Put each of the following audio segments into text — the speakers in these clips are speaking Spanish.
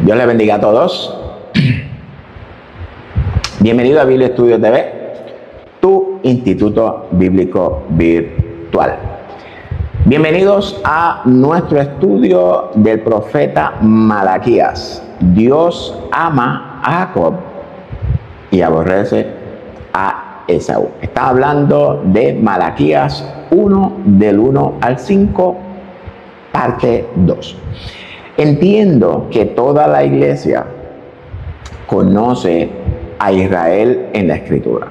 Dios les bendiga a todos. Bienvenido a Biblia Estudio TV, tu instituto bíblico virtual. Bienvenidos a nuestro estudio del profeta Malaquías. Dios ama a Jacob y aborrece a Esaú. Está hablando de Malaquías 1, del 1 al 5, parte 2. Entiendo que toda la iglesia conoce a Israel en la Escritura,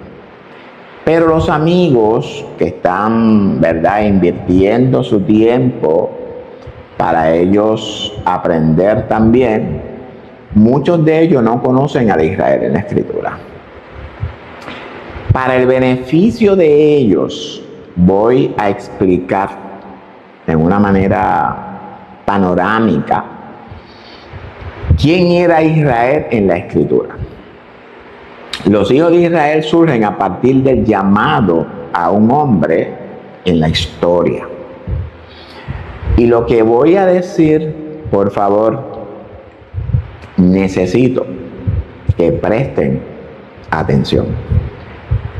pero los amigos que están, invirtiendo su tiempo para ellos aprender también, muchos de ellos no conocen a Israel en la Escritura. Para el beneficio de ellos, voy a explicar de una manera panorámica quién era Israel en la Escritura. Los hijos de Israel surgen a partir del llamado a un hombre en la historia. Y lo que voy a decir, por favor, necesito que presten atención.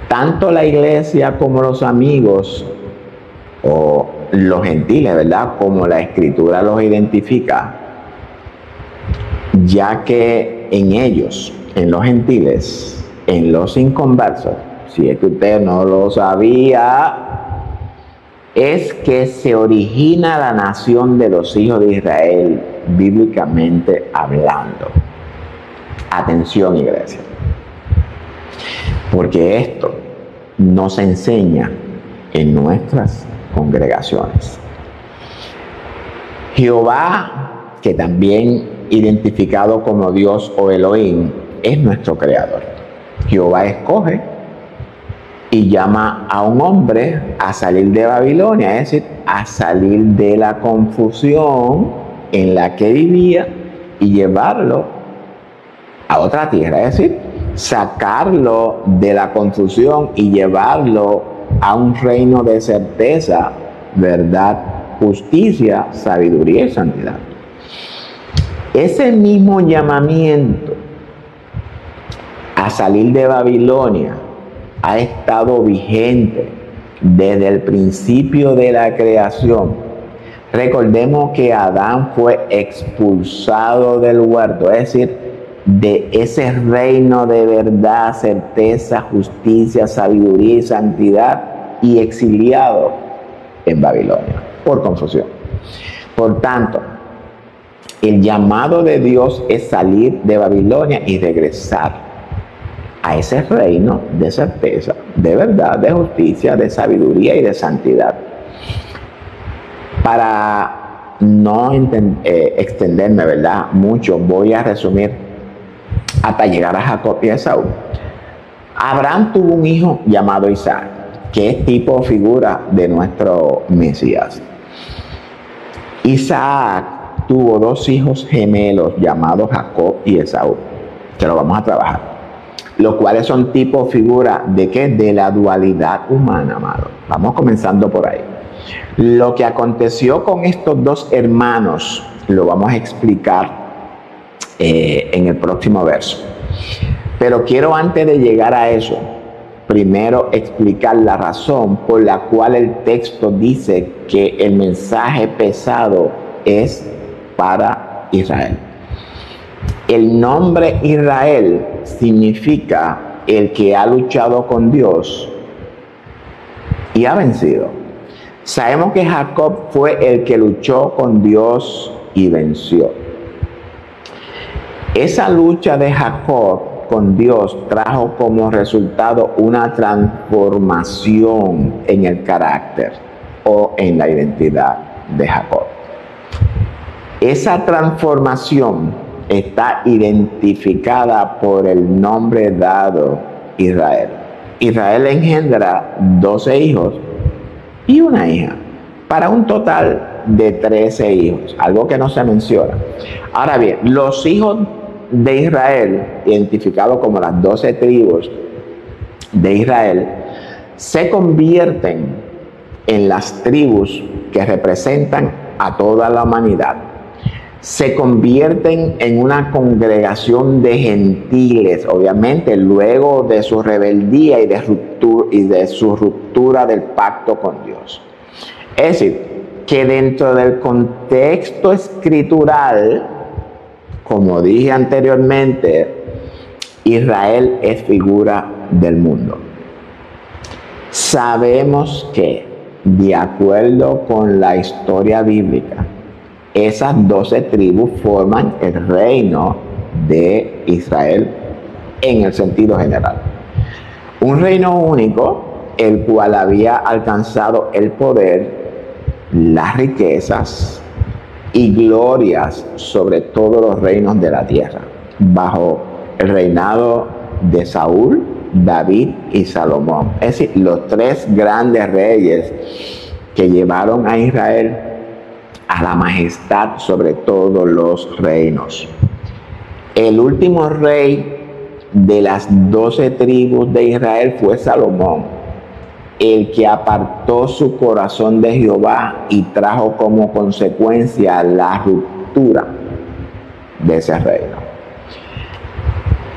Tanto la iglesia como los amigos o los gentiles, como la Escritura los identifica, ya que en ellos, en los gentiles, en los inconversos, si es que usted no lo sabía, es que se origina la nación de los hijos de Israel, bíblicamente hablando. Atención, iglesia, porque esto nos enseña en nuestras congregaciones. Jehová, que también identificado como Dios o Elohim, es nuestro creador. Jehová escoge y llama a un hombre a salir de Babilonia, es decir, a salir de la confusión en la que vivía y llevarlo a otra tierra, es decir, sacarlo de la confusión y llevarlo a un reino de certeza, verdad, justicia, sabiduría y santidad. Ese mismo llamamiento a salir de Babilonia ha estado vigente desde el principio de la creación. Recordemos que Adán fue expulsado del huerto, es decir, de ese reino de verdad, certeza, justicia, sabiduría y santidad, y exiliado en Babilonia por confusión. Por tanto, el llamado de Dios es salir de Babilonia y regresar a ese reino de certeza, de verdad, de justicia, de sabiduría y de santidad. Para no extenderme, mucho, voy a resumir hasta llegar a Jacob y a Esaú. Abraham tuvo un hijo llamado Isaac, que es tipo o figura de nuestro Mesías. Isaac tuvo dos hijos gemelos llamados Jacob y Esaú, que lo vamos a trabajar, los cuales son tipo o figura de ¿qué? De la dualidad humana, amado. Vamos comenzando por ahí. Lo que aconteció con estos dos hermanos lo vamos a explicar en el próximo verso. Pero quiero, antes de llegar a eso, primero explicar la razón por la cual el texto dice que el mensaje pesado es para Israel. El nombre Israel significa el que ha luchado con Dios y ha vencido. Sabemos que Jacob fue el que luchó con Dios y venció. Esa lucha de Jacob con Dios trajo como resultado una transformación en el carácter o en la identidad de Jacob. Esa transformación está identificada por el nombre dado Israel. Israel engendra 12 hijos y una hija, para un total de 13 hijos, algo que no se menciona. Ahora bien, los hijos de Israel, identificados como las 12 tribus de Israel, se convierten en las tribus que representan a toda la humanidad. se convierten en una congregación de gentiles, obviamente luego de su rebeldía y de su ruptura del pacto con Dios. Es decir, que dentro del contexto escritural, como dije anteriormente, Israel es figura del mundo. Sabemos que, de acuerdo con la historia bíblica, esas 12 tribus forman el reino de Israel en el sentido general. Un reino único, el cual había alcanzado el poder, las riquezas y glorias sobre todos los reinos de la tierra, bajo el reinado de Saúl, David y Salomón. Es decir, los tres grandes reyes que llevaron a Israel a la majestad sobre todos los reinos. El último rey de las 12 tribus de Israel fue Salomón, el que apartó su corazón de Jehová y trajo como consecuencia la ruptura de ese reino.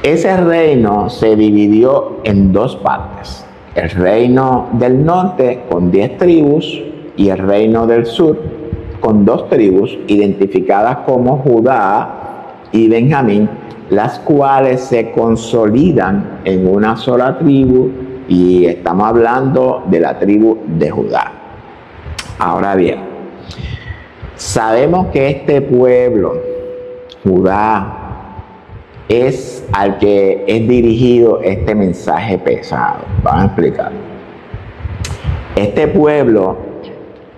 Ese reino se dividió en dos partes: el reino del norte con 10 tribus y el reino del sur con 2 tribus identificadas como Judá y Benjamín, las cuales se consolidan en una sola tribu, y estamos hablando de la tribu de Judá. Ahora bien, sabemos que este pueblo, Judá, es al que es dirigido este mensaje pesado. Vamos a explicar. Este pueblo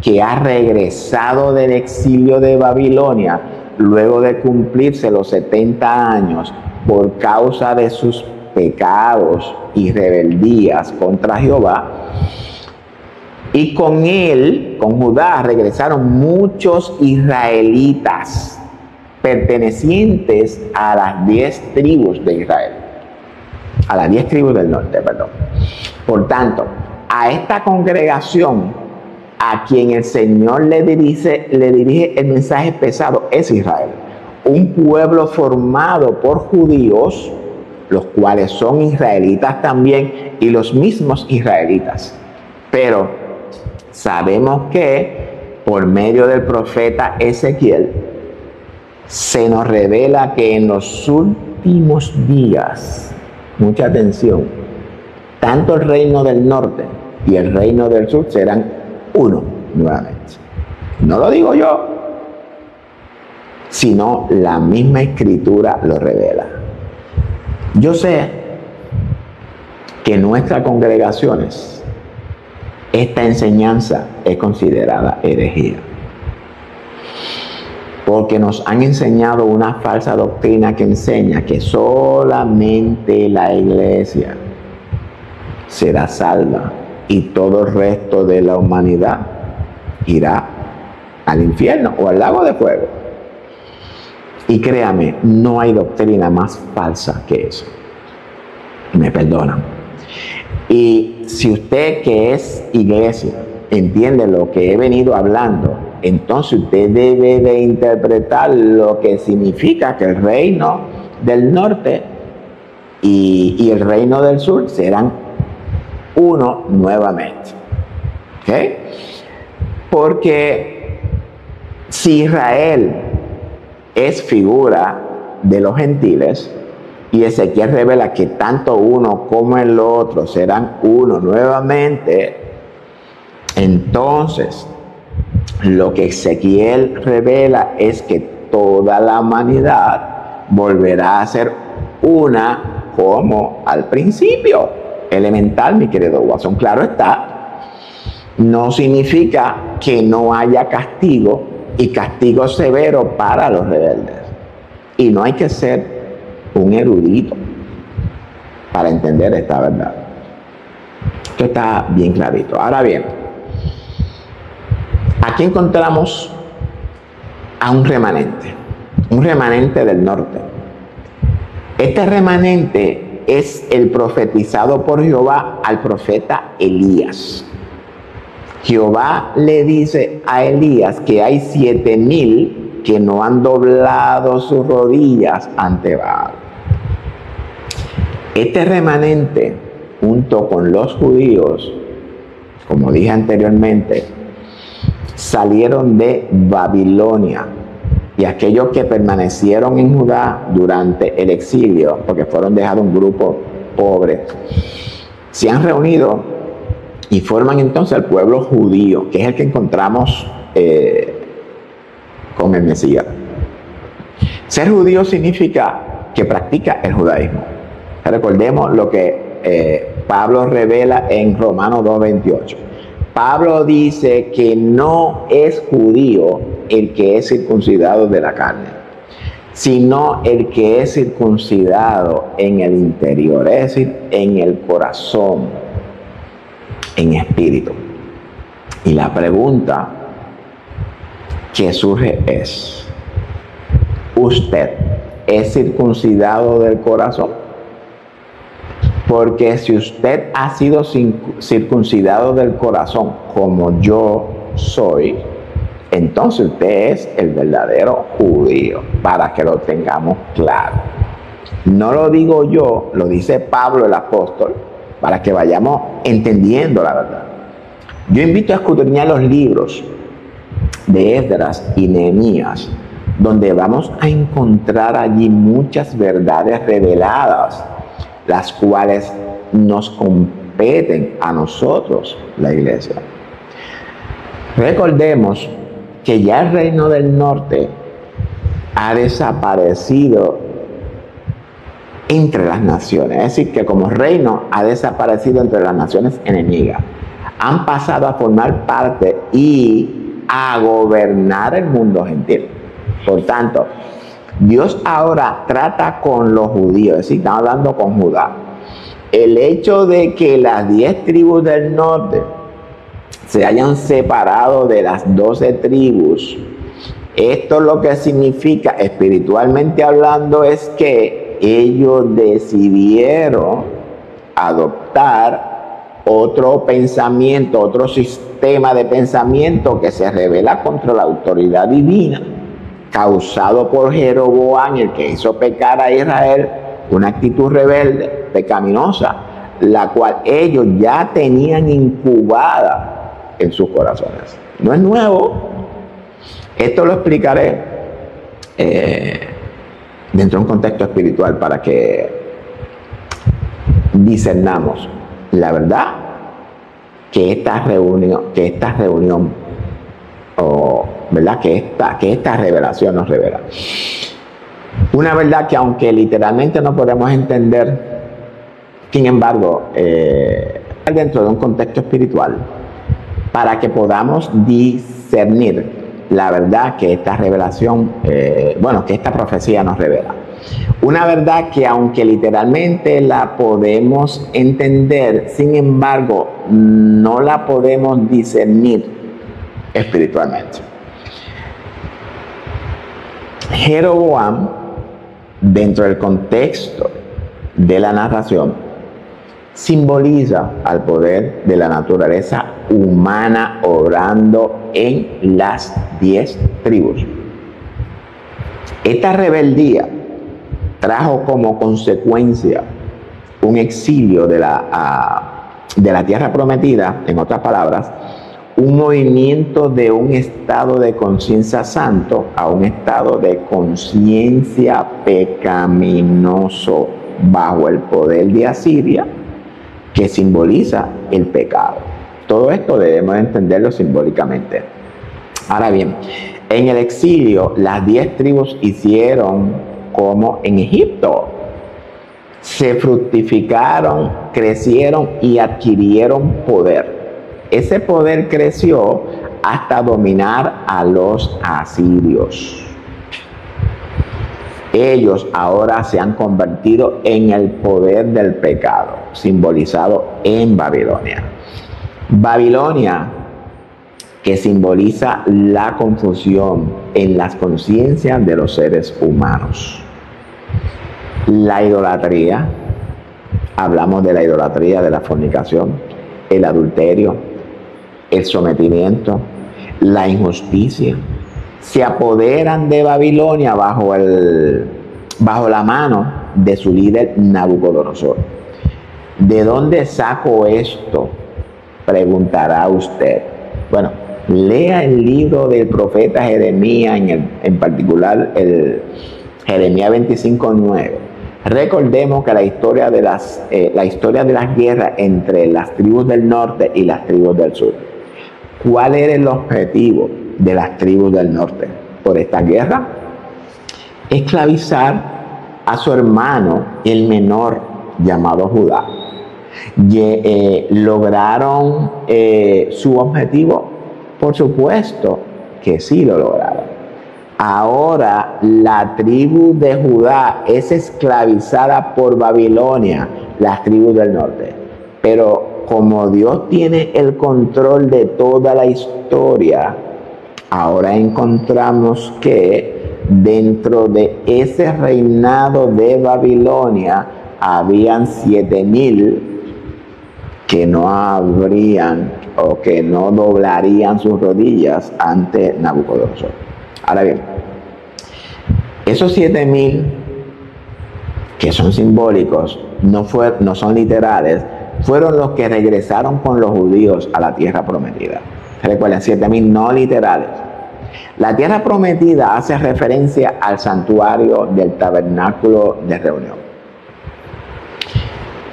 que ha regresado del exilio de Babilonia luego de cumplirse los 70 años por causa de sus pecados y rebeldías contra Jehová, y con él, con Judá, regresaron muchos israelitas pertenecientes a las 10 tribus de Israel, a las 10 tribus del norte, perdón. Por tanto, a esta congregación a quien el Señor le dirige el mensaje pesado es Israel, un pueblo formado por judíos, los cuales son israelitas también, y los mismos israelitas. Pero sabemos que por medio del profeta Ezequiel se nos revela que en los últimos días, mucha atención, tanto el reino del norte y el reino del sur serán uno nuevamente. No lo digo yo, sino la misma escritura lo revela. Yo sé que en nuestras congregaciones esta enseñanza es considerada herejía, porque nos han enseñado una falsa doctrina que enseña que solamente la iglesia será salva y todo el resto de la humanidad irá al infierno o al lago de fuego. Y créame, no hay doctrina más falsa que eso. Me perdonan. Y si usted, que es iglesia, entiende lo que he venido hablando, entonces usted debe de interpretar lo que significa que el reino del norte y el reino del sur serán uno nuevamente. ¿Ok? Porque si Israel es figura de los gentiles, y Ezequiel revela que tanto uno como el otro serán uno nuevamente, entonces lo que Ezequiel revela es que toda la humanidad volverá a ser una como al principio. Elemental, mi querido Watson. Claro está, no significa que no haya castigo y castigo severo para los rebeldes. Y no hay que ser un erudito para entender esta verdad. Esto está bien clarito. Ahora bien, aquí encontramos a un remanente del norte. Este remanente es el profetizado por Jehová al profeta Elías. Jehová le dice a Elías que hay 7,000 que no han doblado sus rodillas ante Baal. Este remanente, junto con los judíos, como dije anteriormente, salieron de Babilonia, y aquellos que permanecieron en Judá durante el exilio, porque fueron dejados un grupo pobre, se han reunido y forman entonces el pueblo judío, que es el que encontramos con el Mesías. Ser judío significa que practica el judaísmo. Recordemos lo que Pablo revela en Romanos 2:28. Pablo dice que no es judío el que es circuncidado de la carne, sino el que es circuncidado en el interior, es decir, en el corazón, en espíritu. Y la pregunta que surge es: ¿usted es circuncidado del corazón? Porque si usted ha sido circuncidado del corazón, como yo soy, entonces usted es el verdadero judío, para que lo tengamos claro. No lo digo yo, lo dice Pablo el apóstol, para que vayamos entendiendo la verdad. Yo invito a escudriñar los libros de Esdras y Nehemías, donde vamos a encontrar allí muchas verdades reveladas, las cuales nos competen a nosotros, la iglesia. Recordemos que ya el reino del norte ha desaparecido entre las naciones, es decir, que como reino ha desaparecido entre las naciones enemigas. Han pasado a formar parte y a gobernar el mundo gentil. Por tanto, Dios ahora trata con los judíos, es decir, estamos hablando con Judá. El hecho de que las 10 tribus del norte se hayan separado de las 12 tribus, esto lo que significa, espiritualmente hablando, es que ellos decidieron adoptar otro pensamiento, otro sistema de pensamiento que se revela contra la autoridad divina, causado por Jeroboam, el que hizo pecar a Israel, una actitud rebelde, pecaminosa, la cual ellos ya tenían incubada en sus corazones. No es nuevo. Esto lo explicaré dentro de un contexto espiritual para que discernamos la verdad que esta reunión o ¿verdad? Que esta revelación nos revela. Una verdad que, aunque literalmente no podemos entender, sin embargo, dentro de un contexto espiritual, para que podamos discernir la verdad que esta revelación, que esta profecía nos revela. Una verdad que, aunque literalmente la podemos entender, sin embargo, no la podemos discernir espiritualmente. Jeroboam, dentro del contexto de la narración, simboliza al poder de la naturaleza humana obrando en las 10 tribus. Esta rebeldía trajo como consecuencia un exilio de la tierra prometida, en otras palabras, un movimiento de un estado de conciencia santo a un estado de conciencia pecaminoso bajo el poder de Asiria, que simboliza el pecado. Todo esto debemos entenderlo simbólicamente. Ahora bien, en el exilio, las 10 tribus hicieron como en Egipto. Se fructificaron, crecieron y adquirieron poder. Ese poder creció hasta dominar a los asirios. Ellos ahora se han convertido en el poder del pecado, simbolizado en Babilonia. Babilonia, que simboliza la confusión en las conciencias de los seres humanos. La idolatría, hablamos de la idolatría, de la fornicación, el adulterio, el sometimiento, la injusticia, se apoderan de Babilonia bajo la mano de su líder Nabucodonosor. ¿De dónde saco esto?, preguntará usted. Bueno, lea el libro del profeta Jeremías, en particular el Jeremías 25:9. Recordemos que la historia de las guerras entre las tribus del norte y las tribus del sur. ¿Cuál era el objetivo de las tribus del norte por esta guerra? Esclavizar a su hermano, el menor, llamado Judá. ¿Lograron su objetivo? Por supuesto que sí lo lograron. Ahora la tribu de Judá es esclavizada por Babilonia, las tribus del norte. Pero como Dios tiene el control de toda la historia, ahora encontramos que dentro de ese reinado de Babilonia habían 7,000 que no habrían o que no doblarían sus rodillas ante Nabucodonosor. Ahora bien, esos 7,000 que son simbólicos, no son literales, fueron los que regresaron con los judíos a la tierra prometida. Recuerden, 7,000 no literales. La tierra prometida hace referencia al santuario del tabernáculo de reunión.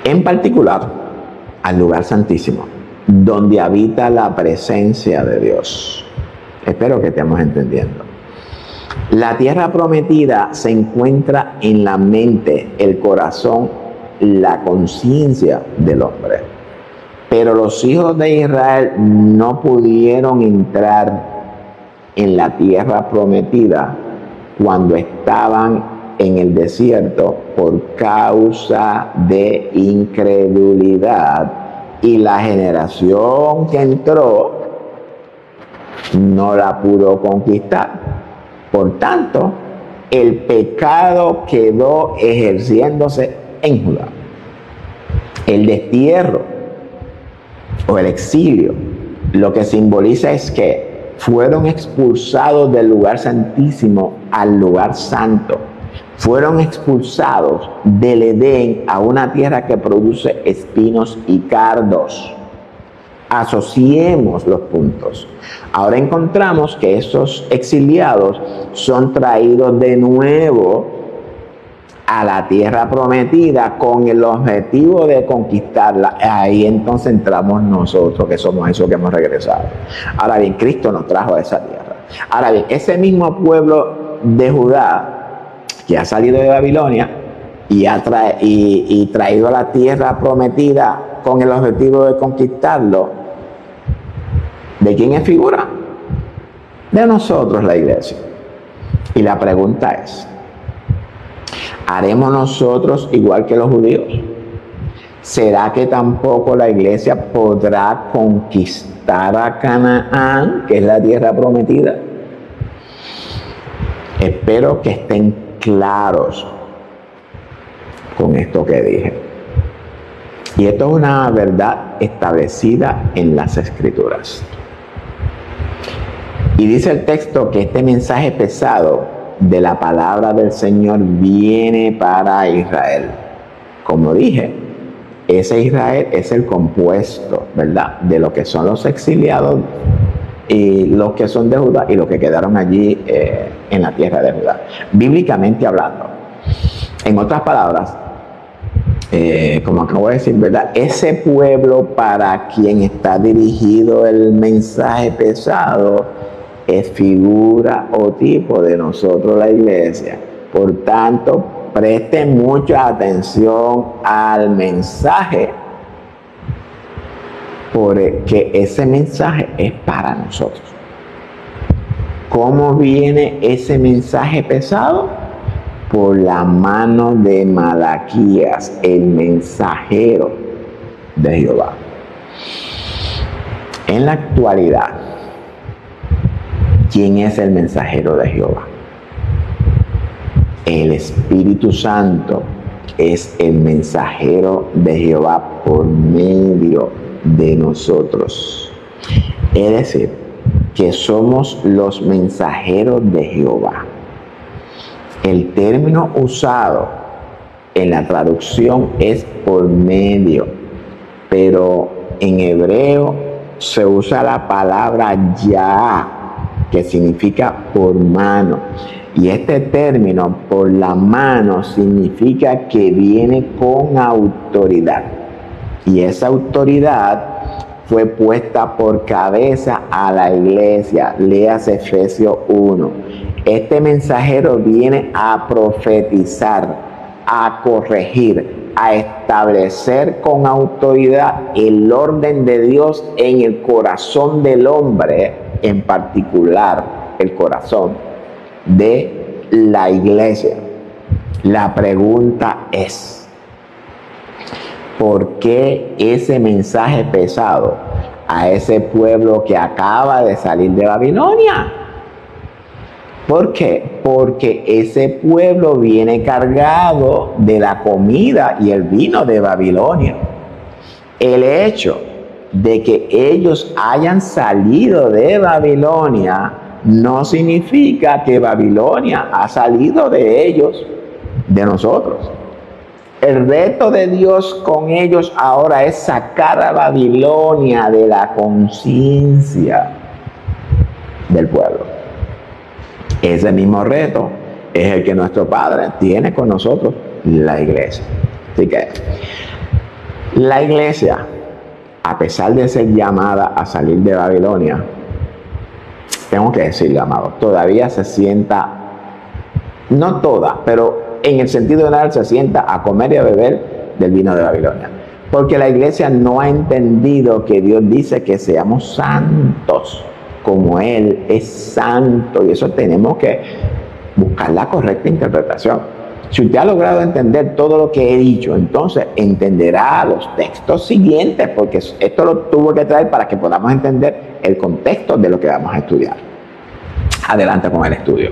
En particular, al lugar santísimo, donde habita la presencia de Dios. Espero que estemos entendiendo. La tierra prometida se encuentra en la mente, el corazón, la conciencia del hombre. Pero los hijos de Israel no pudieron entrar en la tierra prometida cuando estaban en el desierto por causa de incredulidad, y la generación que entró no la pudo conquistar. Por tanto, el pecado quedó ejerciéndose en Judá. El destierro o el exilio lo que simboliza es que fueron expulsados del lugar santísimo al lugar santo. Fueron expulsados del Edén a una tierra que produce espinos y cardos. Asociemos los puntos. Ahora encontramos que esos exiliados son traídos de nuevo a la tierra prometida con el objetivo de conquistarla. Ahí entonces entramos nosotros, que somos esos que hemos regresado. Ahora bien, Cristo nos trajo a esa tierra. Ahora bien, ese mismo pueblo de Judá que ha salido de Babilonia y traído a la tierra prometida con el objetivo de conquistarlo, ¿de quién es figura? De nosotros, la iglesia. Y la pregunta es, ¿haremos nosotros igual que los judíos? ¿Será que tampoco la iglesia podrá conquistar a Canaán, que es la tierra prometida? Espero que estén claros con esto que dije. Y esto es una verdad establecida en las Escrituras. Y dice el texto que este mensaje pesado de la palabra del Señor viene para Israel. Como dije, ese Israel es el compuesto, ¿verdad?, de lo que son los exiliados y los que son de Judá y los que quedaron allí en la tierra de Judá, bíblicamente hablando. En otras palabras, como acabo de decir, ¿verdad?, ese pueblo para quien está dirigido el mensaje pesado es figura o tipo de nosotros, la iglesia. Por tanto, presten mucha atención al mensaje, porque ese mensaje es para nosotros. ¿Cómo viene ese mensaje pesado? Por la mano de Malaquías, el mensajero de Jehová. En la actualidad, ¿quién es el mensajero de Jehová? El Espíritu Santo es el mensajero de Jehová por medio de nosotros. Es decir, que somos los mensajeros de Jehová. El término usado en la traducción es por medio, pero en hebreo se usa la palabra ya, que significa por mano. Y este término, por la mano, significa que viene con autoridad. Y esa autoridad fue puesta por cabeza a la iglesia. Leas Efesios 1. Este mensajero viene a profetizar, a corregir, a establecer con autoridad el orden de Dios en el corazón del hombre, en particular el corazón de la iglesia. La pregunta es, ¿por qué ese mensaje pesado a ese pueblo que acaba de salir de Babilonia? ¿Por qué? Porque ese pueblo viene cargado de la comida y el vino de Babilonia. El hecho de que ellos hayan salido de Babilonia no significa que Babilonia ha salido de ellos, de nosotros. El reto de Dios con ellos ahora es sacar a Babilonia de la conciencia del pueblo. Ese mismo reto es el que nuestro Padre tiene con nosotros, la iglesia. Así que la iglesia, a pesar de ser llamada a salir de Babilonia, tengo que decirle, amado, todavía se sienta, no toda, pero en el sentido general se sienta a comer y a beber del vino de Babilonia. Porque la iglesia no ha entendido que Dios dice que seamos santos, como Él es santo, y eso tenemos que buscar la correcta interpretación. Si usted ha logrado entender todo lo que he dicho, entonces entenderá los textos siguientes, porque esto lo tuvo que traer para que podamos entender el contexto de lo que vamos a estudiar. Adelante con el estudio.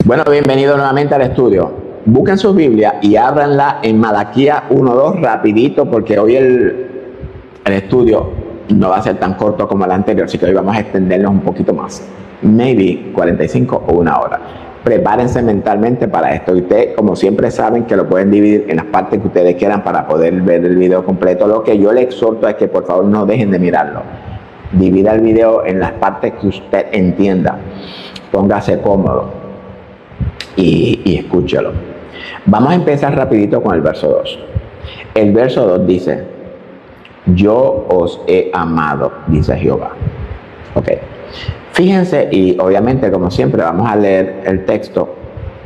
Bueno, bienvenido nuevamente al estudio. Busquen su Biblia y ábranla en Malaquías 1:2 rapidito, porque hoy el estudio no va a ser tan corto como el anterior, así que hoy vamos a extendernos un poquito más. Maybe 45 o una hora. Prepárense mentalmente para esto. Y ustedes, como siempre, saben que lo pueden dividir en las partes que ustedes quieran para poder ver el video completo. Lo que yo le exhorto es que por favor no dejen de mirarlo. Divida el video en las partes que usted entienda. Póngase cómodo y escúchelo. Vamos a empezar rapidito con el verso 2. El verso 2 dice: yo os he amado, dice Jehová. Ok. Fíjense, y obviamente, como siempre, vamos a leer el texto.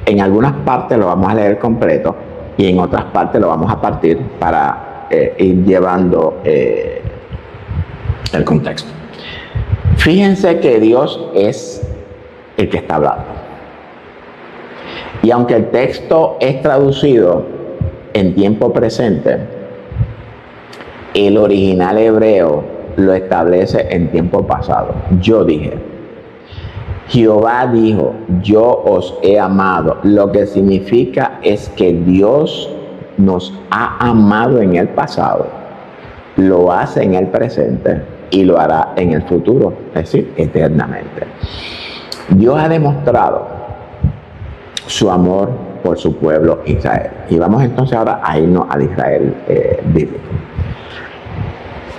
En algunas partes lo vamos a leer completo y en otras partes lo vamos a partir para ir llevando el contexto. Fíjense que Dios es el que está hablando. Y aunque el texto es traducido en tiempo presente, el original hebreo lo establece en tiempo pasado. Yo dije, Jehová dijo, yo os he amado. Lo que significa es que Dios nos ha amado en el pasado, lo hace en el presente y lo hará en el futuro, es decir, eternamente. Dios ha demostrado su amor por su pueblo Israel. Y vamos entonces ahora a irnos al Israel bíblico.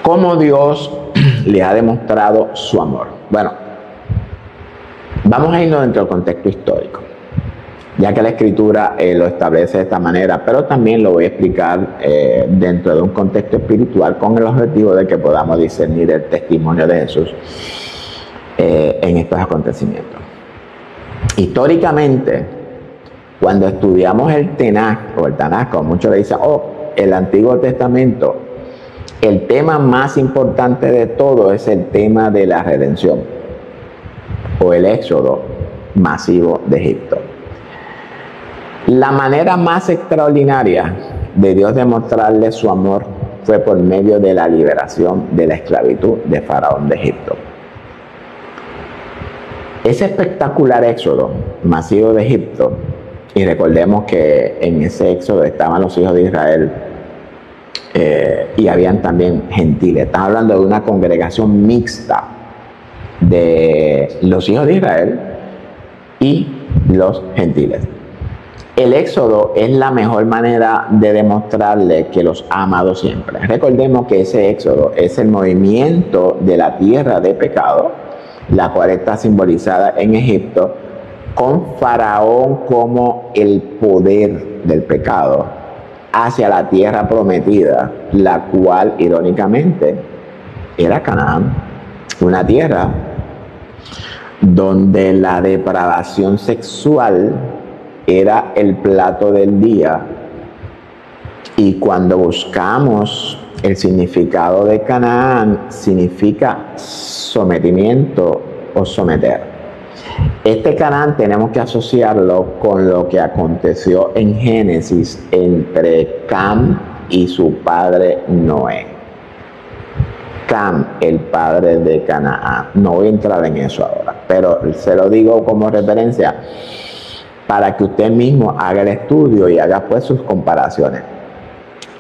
¿Cómo Dios le ha demostrado su amor? Bueno, vamos a irnos dentro del contexto histórico, ya que la Escritura lo establece de esta manera, pero también lo voy a explicar dentro de un contexto espiritual con el objetivo de que podamos discernir el testimonio de Jesús en estos acontecimientos. Históricamente, cuando estudiamos el Tanaj, o el Tanaj, como muchos le dicen, el Antiguo Testamento, el tema más importante de todo es el tema de la redención, o el éxodo masivo de Egipto. La manera más extraordinaria de Dios demostrarle su amor fue por medio de la liberación de la esclavitud de Faraón de Egipto. Ese espectacular éxodo masivo de Egipto, y recordemos que en ese éxodo estaban los hijos de Israel y habían también gentiles. Estamos hablando de una congregación mixta de los hijos de Israel y los gentiles. El éxodo es la mejor manera de demostrarle que los ha amado siempre. Recordemos que ese éxodo es el movimiento de la tierra de pecado, la cual está simbolizada en Egipto, con Faraón como el poder del pecado, hacia la tierra prometida, la cual irónicamente era Canaán, una tierra donde la depravación sexual era el plato del día. Y cuando buscamos el significado de Canaán, significa sometimiento o someter. Este Canaán tenemos que asociarlo con lo que aconteció en Génesis entre Cam y su padre Noé. Cam, el padre de Canaán. No voy a entrar en eso ahora, pero se lo digo como referencia para que usted mismo haga el estudio y haga pues sus comparaciones.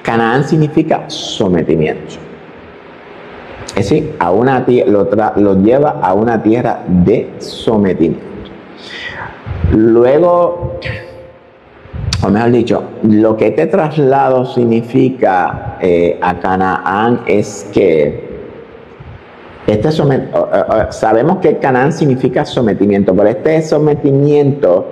Canaán significa sometimiento. Es decir, lo lleva a una tierra de sometimiento. Luego, o mejor dicho, lo que este traslado significa a Canaán es que sabemos que Canaán significa sometimiento, pero este sometimiento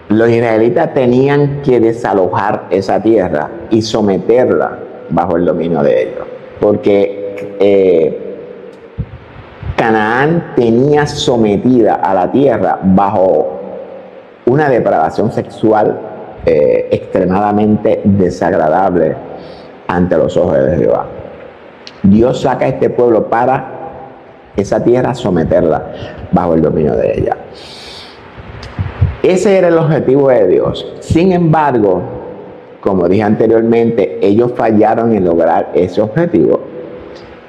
los israelitas tenían que desalojar esa tierra y someterla bajo el dominio de ellos, porque Canaán tenía sometida a la tierra bajo una depravación sexual extremadamente desagradable ante los ojos de Jehová. Dios saca a este pueblo para esa tierra someterla bajo el dominio de ella. Ese era el objetivo de Dios. Sin embargo, como dije anteriormente, ellos fallaron en lograr ese objetivo.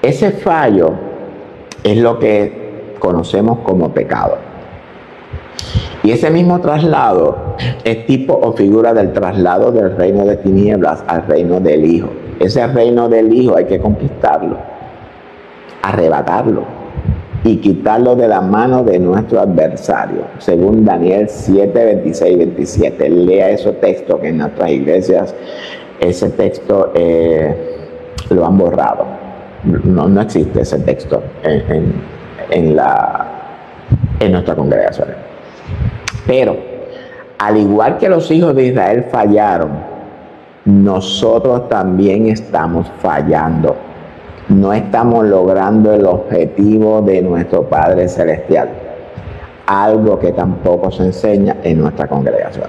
Ese fallo es lo que conocemos como pecado. Y ese mismo traslado es tipo o figura del traslado del reino de tinieblas al reino del Hijo. Ese reino del Hijo hay que conquistarlo, arrebatarlo y quitarlo de la mano de nuestro adversario, según Daniel 7, 26 y 27. Lea esos textos que en nuestras iglesias ese texto lo han borrado. No existe ese texto en nuestra congregación. Pero, al igual que los hijos de Israel fallaron, nosotros también estamos fallando. No estamos logrando el objetivo de nuestro Padre Celestial. Algo que tampoco se enseña en nuestra congregación.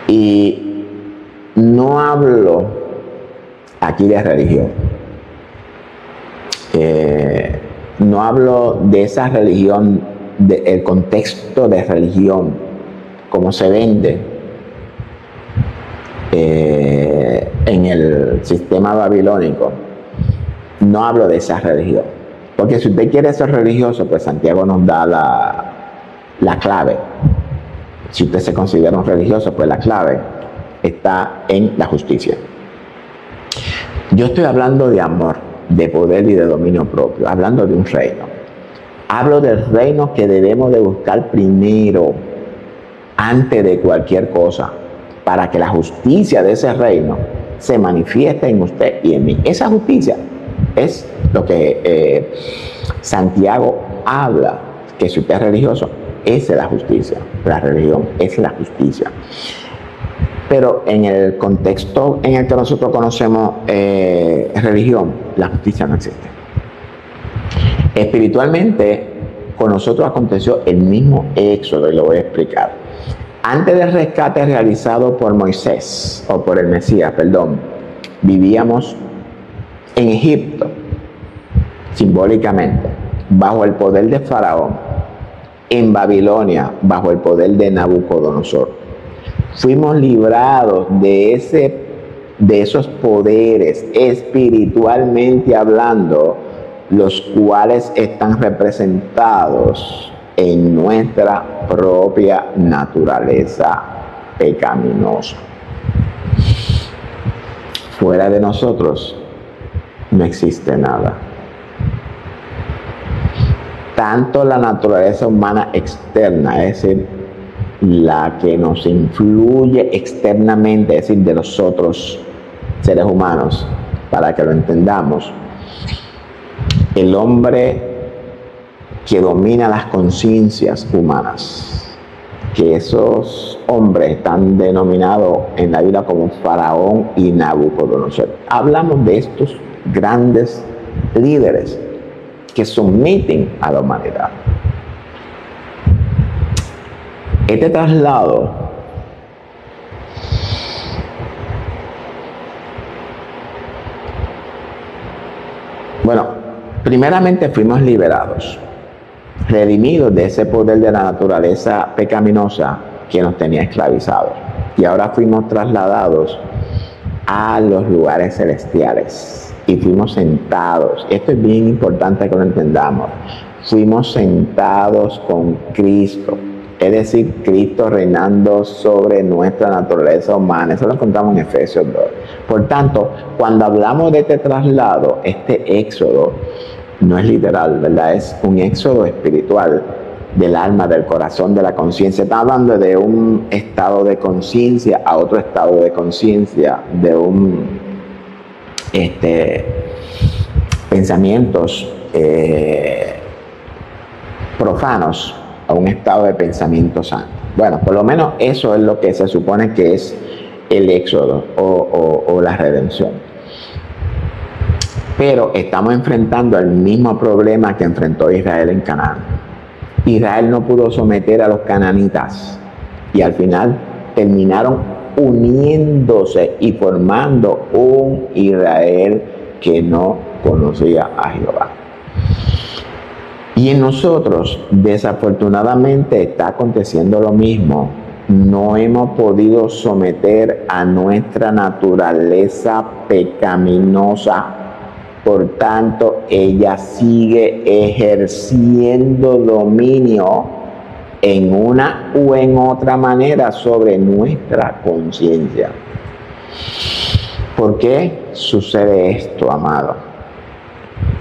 Y no hablo aquí de religión. No hablo de esa religión, del contexto de religión, como se vende en el sistema babilónico. No hablo de esa religión, porque si usted quiere ser religioso, pues Santiago nos da la clave. Si usted se considera un religioso, pues la clave está en la justicia. Yo estoy hablando de amor, de poder y de dominio propio, hablando de un reino. Hablo del reino que debemos de buscar primero, antes de cualquier cosa, para que la justicia de ese reino se manifieste en usted y en mí. Esa justicia es lo que Santiago habla, que si usted es religioso, esa es la justicia. La religión es la justicia. Pero en el contexto en el que nosotros conocemos religión, la justicia no existe. Espiritualmente, con nosotros aconteció el mismo éxodo, y lo voy a explicar. Antes del rescate realizado por Moisés, o por el Mesías, vivíamos en Egipto, simbólicamente, bajo el poder de Faraón, en Babilonia, bajo el poder de Nabucodonosor. Fuimos librados de esos poderes, espiritualmente hablando, los cuales están representados en nuestra propia naturaleza pecaminosa. Fuera de nosotros no existe nada. Tanto la naturaleza humana externa, es decir, la que nos influye externamente, es decir, de los otros seres humanos, para que lo entendamos, el hombre que domina las conciencias humanas, que esos hombres están denominados en la Biblia como Faraón y Nabucodonosor. Hablamos de estos grandes líderes que someten a la humanidad. Este traslado primeramente fuimos liberados, redimidos de ese poder de la naturaleza pecaminosa que nos tenía esclavizados. Y ahora fuimos trasladados a los lugares celestiales y fuimos sentados. Esto es bien importante que lo entendamos. Fuimos sentados con Cristo, es decir, Cristo reinando sobre nuestra naturaleza humana. Eso lo encontramos en Efesios 2. Por tanto, cuando hablamos de este traslado, este éxodo, no es literal, ¿verdad? Es un éxodo espiritual del alma, del corazón, de la conciencia. Está hablando de un estado de conciencia a otro estado de conciencia, de un pensamientos profanos a un estado de pensamiento santo. Bueno, por lo menos eso es lo que se supone que es el éxodo o la redención. Pero estamos enfrentando el mismo problema que enfrentó Israel en Canaán. Israel no pudo someter a los cananitas y al final terminaron uniéndose y formando un Israel que no conocía a Jehová. Y en nosotros, desafortunadamente, está aconteciendo lo mismo. No hemos podido someter a nuestra naturaleza pecaminosa. Por tanto, ella sigue ejerciendo dominio en una u en otra manera sobre nuestra conciencia. ¿Por qué sucede esto, amado?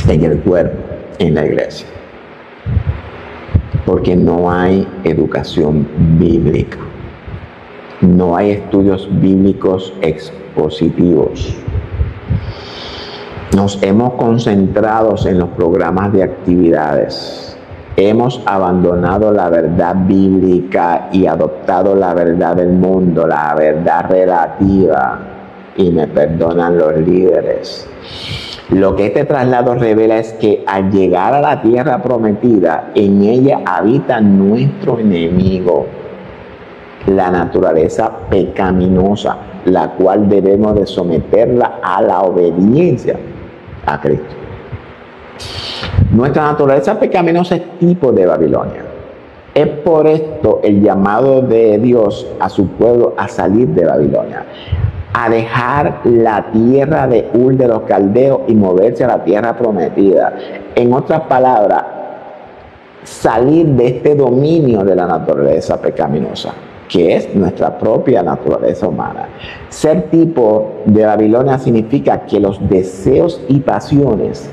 En el cuerpo, en la iglesia. Porque no hay educación bíblica. No hay estudios bíblicos expositivos. Nos hemos concentrado en los programas de actividades. Hemos abandonado la verdad bíblica y adoptado la verdad del mundo, la verdad relativa. Y me perdonan los líderes. Lo que este traslado revela es que al llegar a la tierra prometida, en ella habita nuestro enemigo, la naturaleza pecaminosa, la cual debemos de someterla a la obediencia a Cristo. Nuestra naturaleza pecaminosa es tipo de Babilonia. Es por esto el llamado de Dios a su pueblo a salir de Babilonia, a dejar la tierra de Ur de los caldeos y moverse a la tierra prometida. En otras palabras, salir de este dominio de la naturaleza pecaminosa, que es nuestra propia naturaleza humana. Ser tipo de Babilonia significa que los deseos y pasiones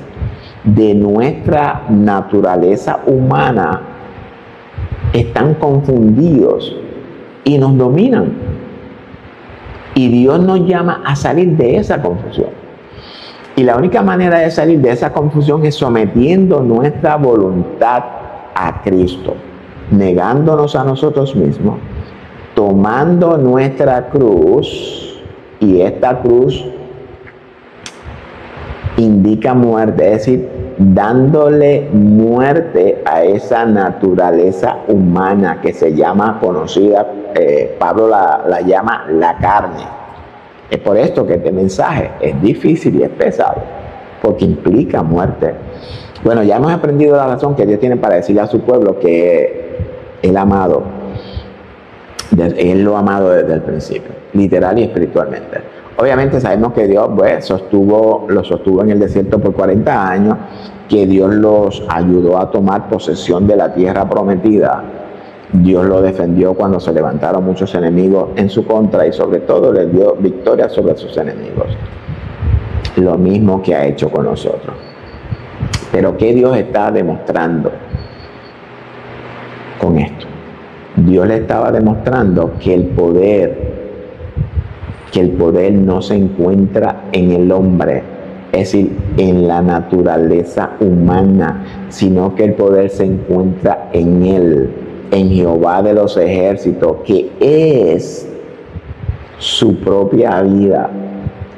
de nuestra naturaleza humana están confundidos y nos dominan. Y Dios nos llama a salir de esa confusión. Y la única manera de salir de esa confusión es sometiendo nuestra voluntad a Cristo, negándonos a nosotros mismos, tomando nuestra cruz, y esta cruz indica muerte, es decir, dándole muerte a esa naturaleza humana que se llama conocida, Pablo la llama la carne. Es por esto que este mensaje es difícil y es pesado, porque implica muerte. Bueno, ya hemos aprendido la razón que Dios tiene para decirle a su pueblo que Él amado, Él lo ha amado desde el principio, literal y espiritualmente. Obviamente sabemos que Dios lo sostuvo en el desierto por 40 años, que Dios los ayudó a tomar posesión de la tierra prometida. Dios lo defendió cuando se levantaron muchos enemigos en su contra y sobre todo les dio victoria sobre sus enemigos. lo mismo que ha hecho con nosotros. Pero ¿qué Dios está demostrando con esto? Dios le estaba demostrando que el poder no se encuentra en el hombre, es decir, en la naturaleza humana, sino que el poder se encuentra en Él, en Jehová de los ejércitos, que es su propia vida,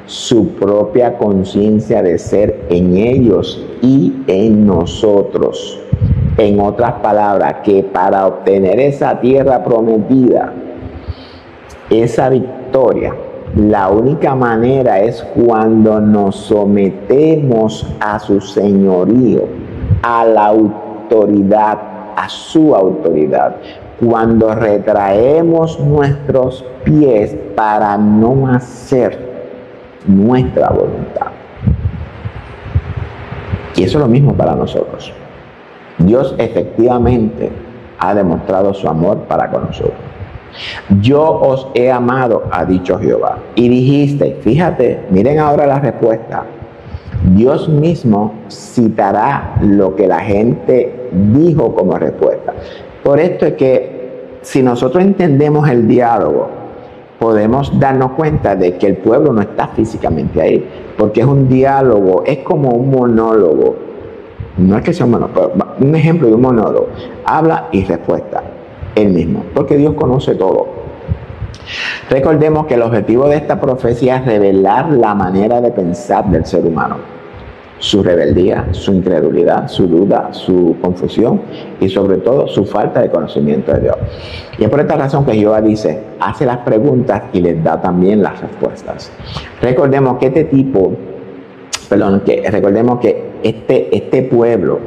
su propia conciencia de ser en ellos y en nosotros. En otras palabras, que para obtener esa tierra prometida, esa victoria, la única manera es cuando nos sometemos a su señorío, a la autoridad, a su autoridad. Cuando retraemos nuestros pies para no hacer nuestra voluntad. Y eso es lo mismo para nosotros. Dios efectivamente ha demostrado su amor para con nosotros. Yo os he amado, ha dicho Jehová. Y dijiste, fíjate, miren ahora la respuesta. Dios mismo citará lo que la gente dijo como respuesta. Por esto es que si nosotros entendemos el diálogo, podemos darnos cuenta de que el pueblo no está físicamente ahí, porque es un diálogo, es como un monólogo. No es que sea un monólogo, un ejemplo de un monólogo. Habla y respuesta, él mismo, porque Dios conoce todo. Recordemos que el objetivo de esta profecía es revelar la manera de pensar del ser humano. Su rebeldía, su incredulidad, su duda, su confusión y sobre todo su falta de conocimiento de Dios. Y es por esta razón que Jehová dice, hace las preguntas y les da también las respuestas. Recordemos que recordemos que este pueblo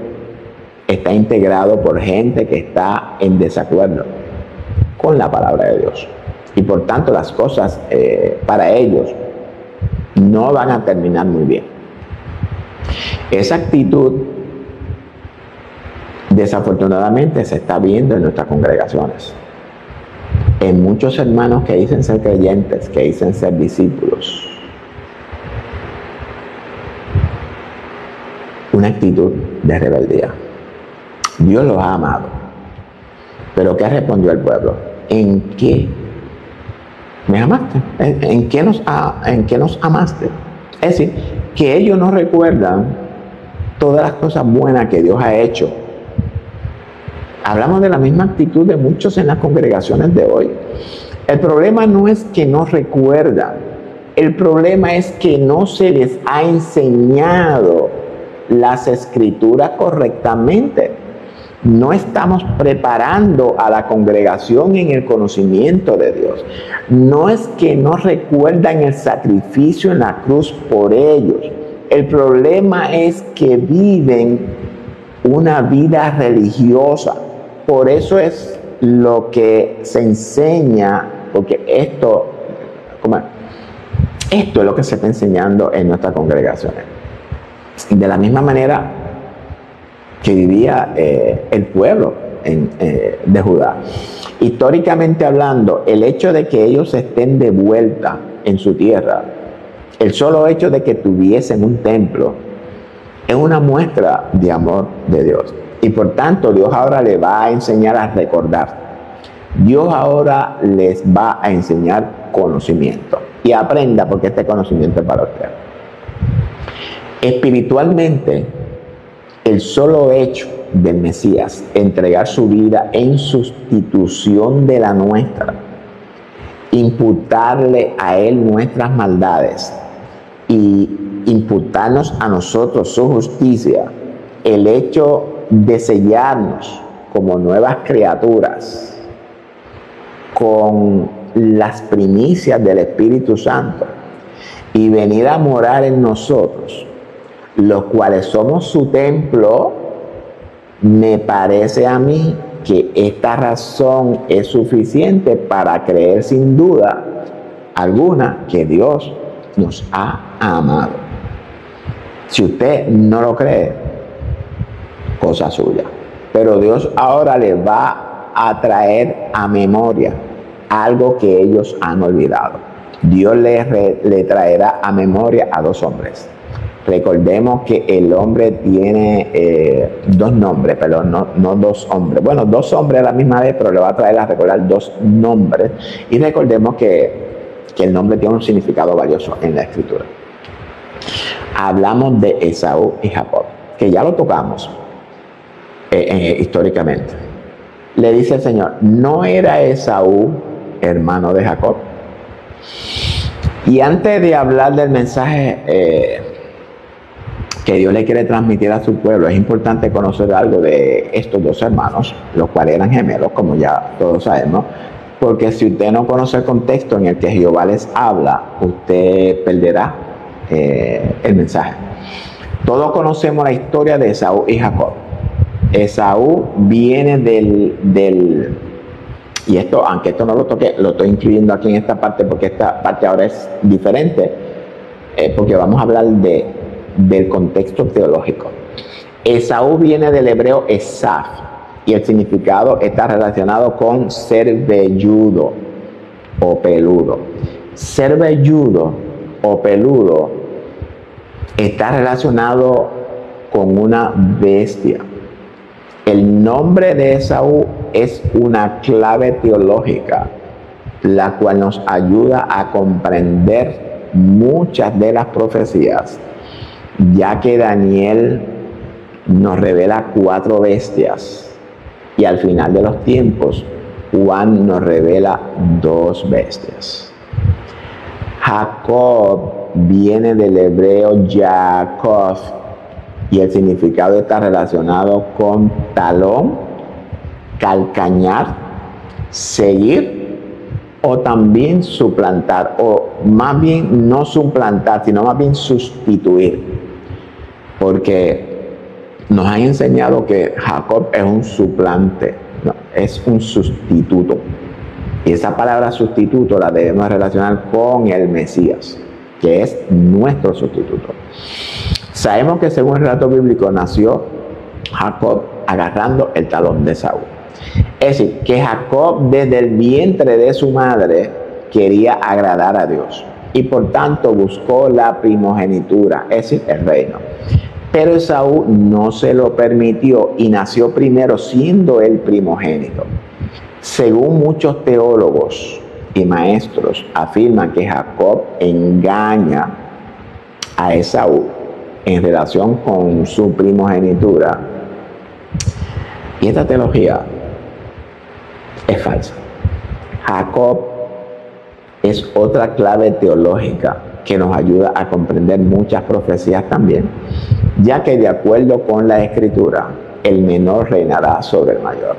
está integrado por gente que está en desacuerdo con la palabra de Dios. Y por tanto las cosas para ellos no van a terminar muy bien. Esa actitud desafortunadamente se está viendo en nuestras congregaciones. En muchos hermanos que dicen ser creyentes, que dicen ser discípulos. Una actitud de rebeldía. Dios los ha amado. Pero ¿qué respondió el pueblo? ¿En qué me amaste? ¿En qué nos amaste? Es decir, que ellos no recuerdan todas las cosas buenas que Dios ha hecho. Hablamos de la misma actitud de muchos en las congregaciones de hoy. El problema no es que no recuerdan, el problema es que no se les ha enseñado las escrituras correctamente. No estamos preparando a la congregación en el conocimiento de Dios. No es que no recuerdan el sacrificio en la cruz por ellos. El problema es que viven una vida religiosa. Por eso es lo que se enseña, porque esto es lo que se está enseñando en nuestras congregaciones. De la misma manera que vivía el pueblo de Judá. Históricamente hablando, el hecho de que ellos estén de vuelta en su tierra, el solo hecho de que tuviesen un templo, es una muestra de amor de Dios. Y por tanto, Dios ahora les va a enseñar a recordar. Dios ahora les va a enseñar conocimiento. Y aprenda, porque este conocimiento es para usted. Espiritualmente, el solo hecho del Mesías entregar su vida en sustitución de la nuestra, imputarle a Él nuestras maldades y imputarnos a nosotros su justicia, el hecho de sellarnos como nuevas criaturas con las primicias del Espíritu Santo y venir a morar en nosotros, los cuales somos su templo, me parece a mí que esta razón es suficiente para creer sin duda alguna que Dios nos ha amado. Si usted no lo cree, cosa suya. Pero Dios ahora les va a traer a memoria algo que ellos han olvidado. Dios le traerá a memoria a dos hombres. Recordemos que el hombre tiene dos nombres, perdón, no dos hombres. Bueno, dos hombres a la misma vez, pero le va a traer a recordar dos nombres. Y recordemos que el nombre tiene un significado valioso en la Escritura. Hablamos de Esaú y Jacob, que ya lo tocamos históricamente. Le dice el Señor, ¿no era Esaú hermano de Jacob? Y antes de hablar del mensaje que Dios le quiere transmitir a su pueblo, es importante conocer algo de estos dos hermanos, los cuales eran gemelos, como ya todos sabemos, porque si usted no conoce el contexto en el que Jehová les habla, usted perderá el mensaje. Todos conocemos la historia de Esaú y Jacob. Esaú viene y esto, aunque esto no lo toqué, lo estoy incluyendo aquí en esta parte porque esta parte ahora es diferente, porque vamos a hablar del contexto teológico. Esaú viene del hebreo esaf y el significado está relacionado con ser velludo o peludo. Ser velludo o peludo está relacionado con una bestia. El nombre de Esaú es una clave teológica, la cual nos ayuda a comprender muchas de las profecías, ya que Daniel nos revela 4 bestias y al final de los tiempos Juan nos revela 2 bestias. Jacob viene del hebreo Jacob y el significado está relacionado con talón, calcañar, seguir o también suplantar, o más bien no suplantar, sino más bien sustituir, porque nos han enseñado que Jacob es un suplante, no, es un sustituto, y esa palabra sustituto la debemos relacionar con el Mesías, que es nuestro sustituto. Sabemos que según el relato bíblico nació Jacob agarrando el talón de Esaú. Es decir, que Jacob desde el vientre de su madre quería agradar a Dios y por tanto buscó la primogenitura, es decir, el reino. Pero Esaú no se lo permitió y nació primero siendo el primogénito. Según muchos teólogos y maestros afirman que Jacob engaña a Esaú en relación con su primogenitura, y esta teología es falsa. Jacob es otra clave teológica que nos ayuda a comprender muchas profecías también, ya que de acuerdo con la Escritura, el menor reinará sobre el mayor.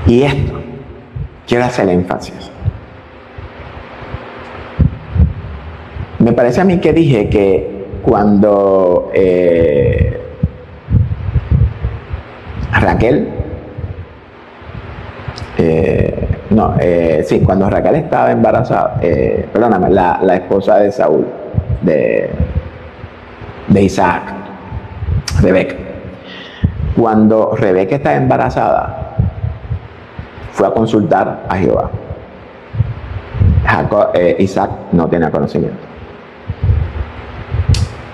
Y esto, quiero hacer énfasis. Me parece a mí que dije que cuando cuando Raquel estaba embarazada, perdóname, la esposa de Saúl, de Isaac, Rebeca. Cuando Rebeca estaba embarazada, fue a consultar a Jehová. Isaac no tenía conocimiento.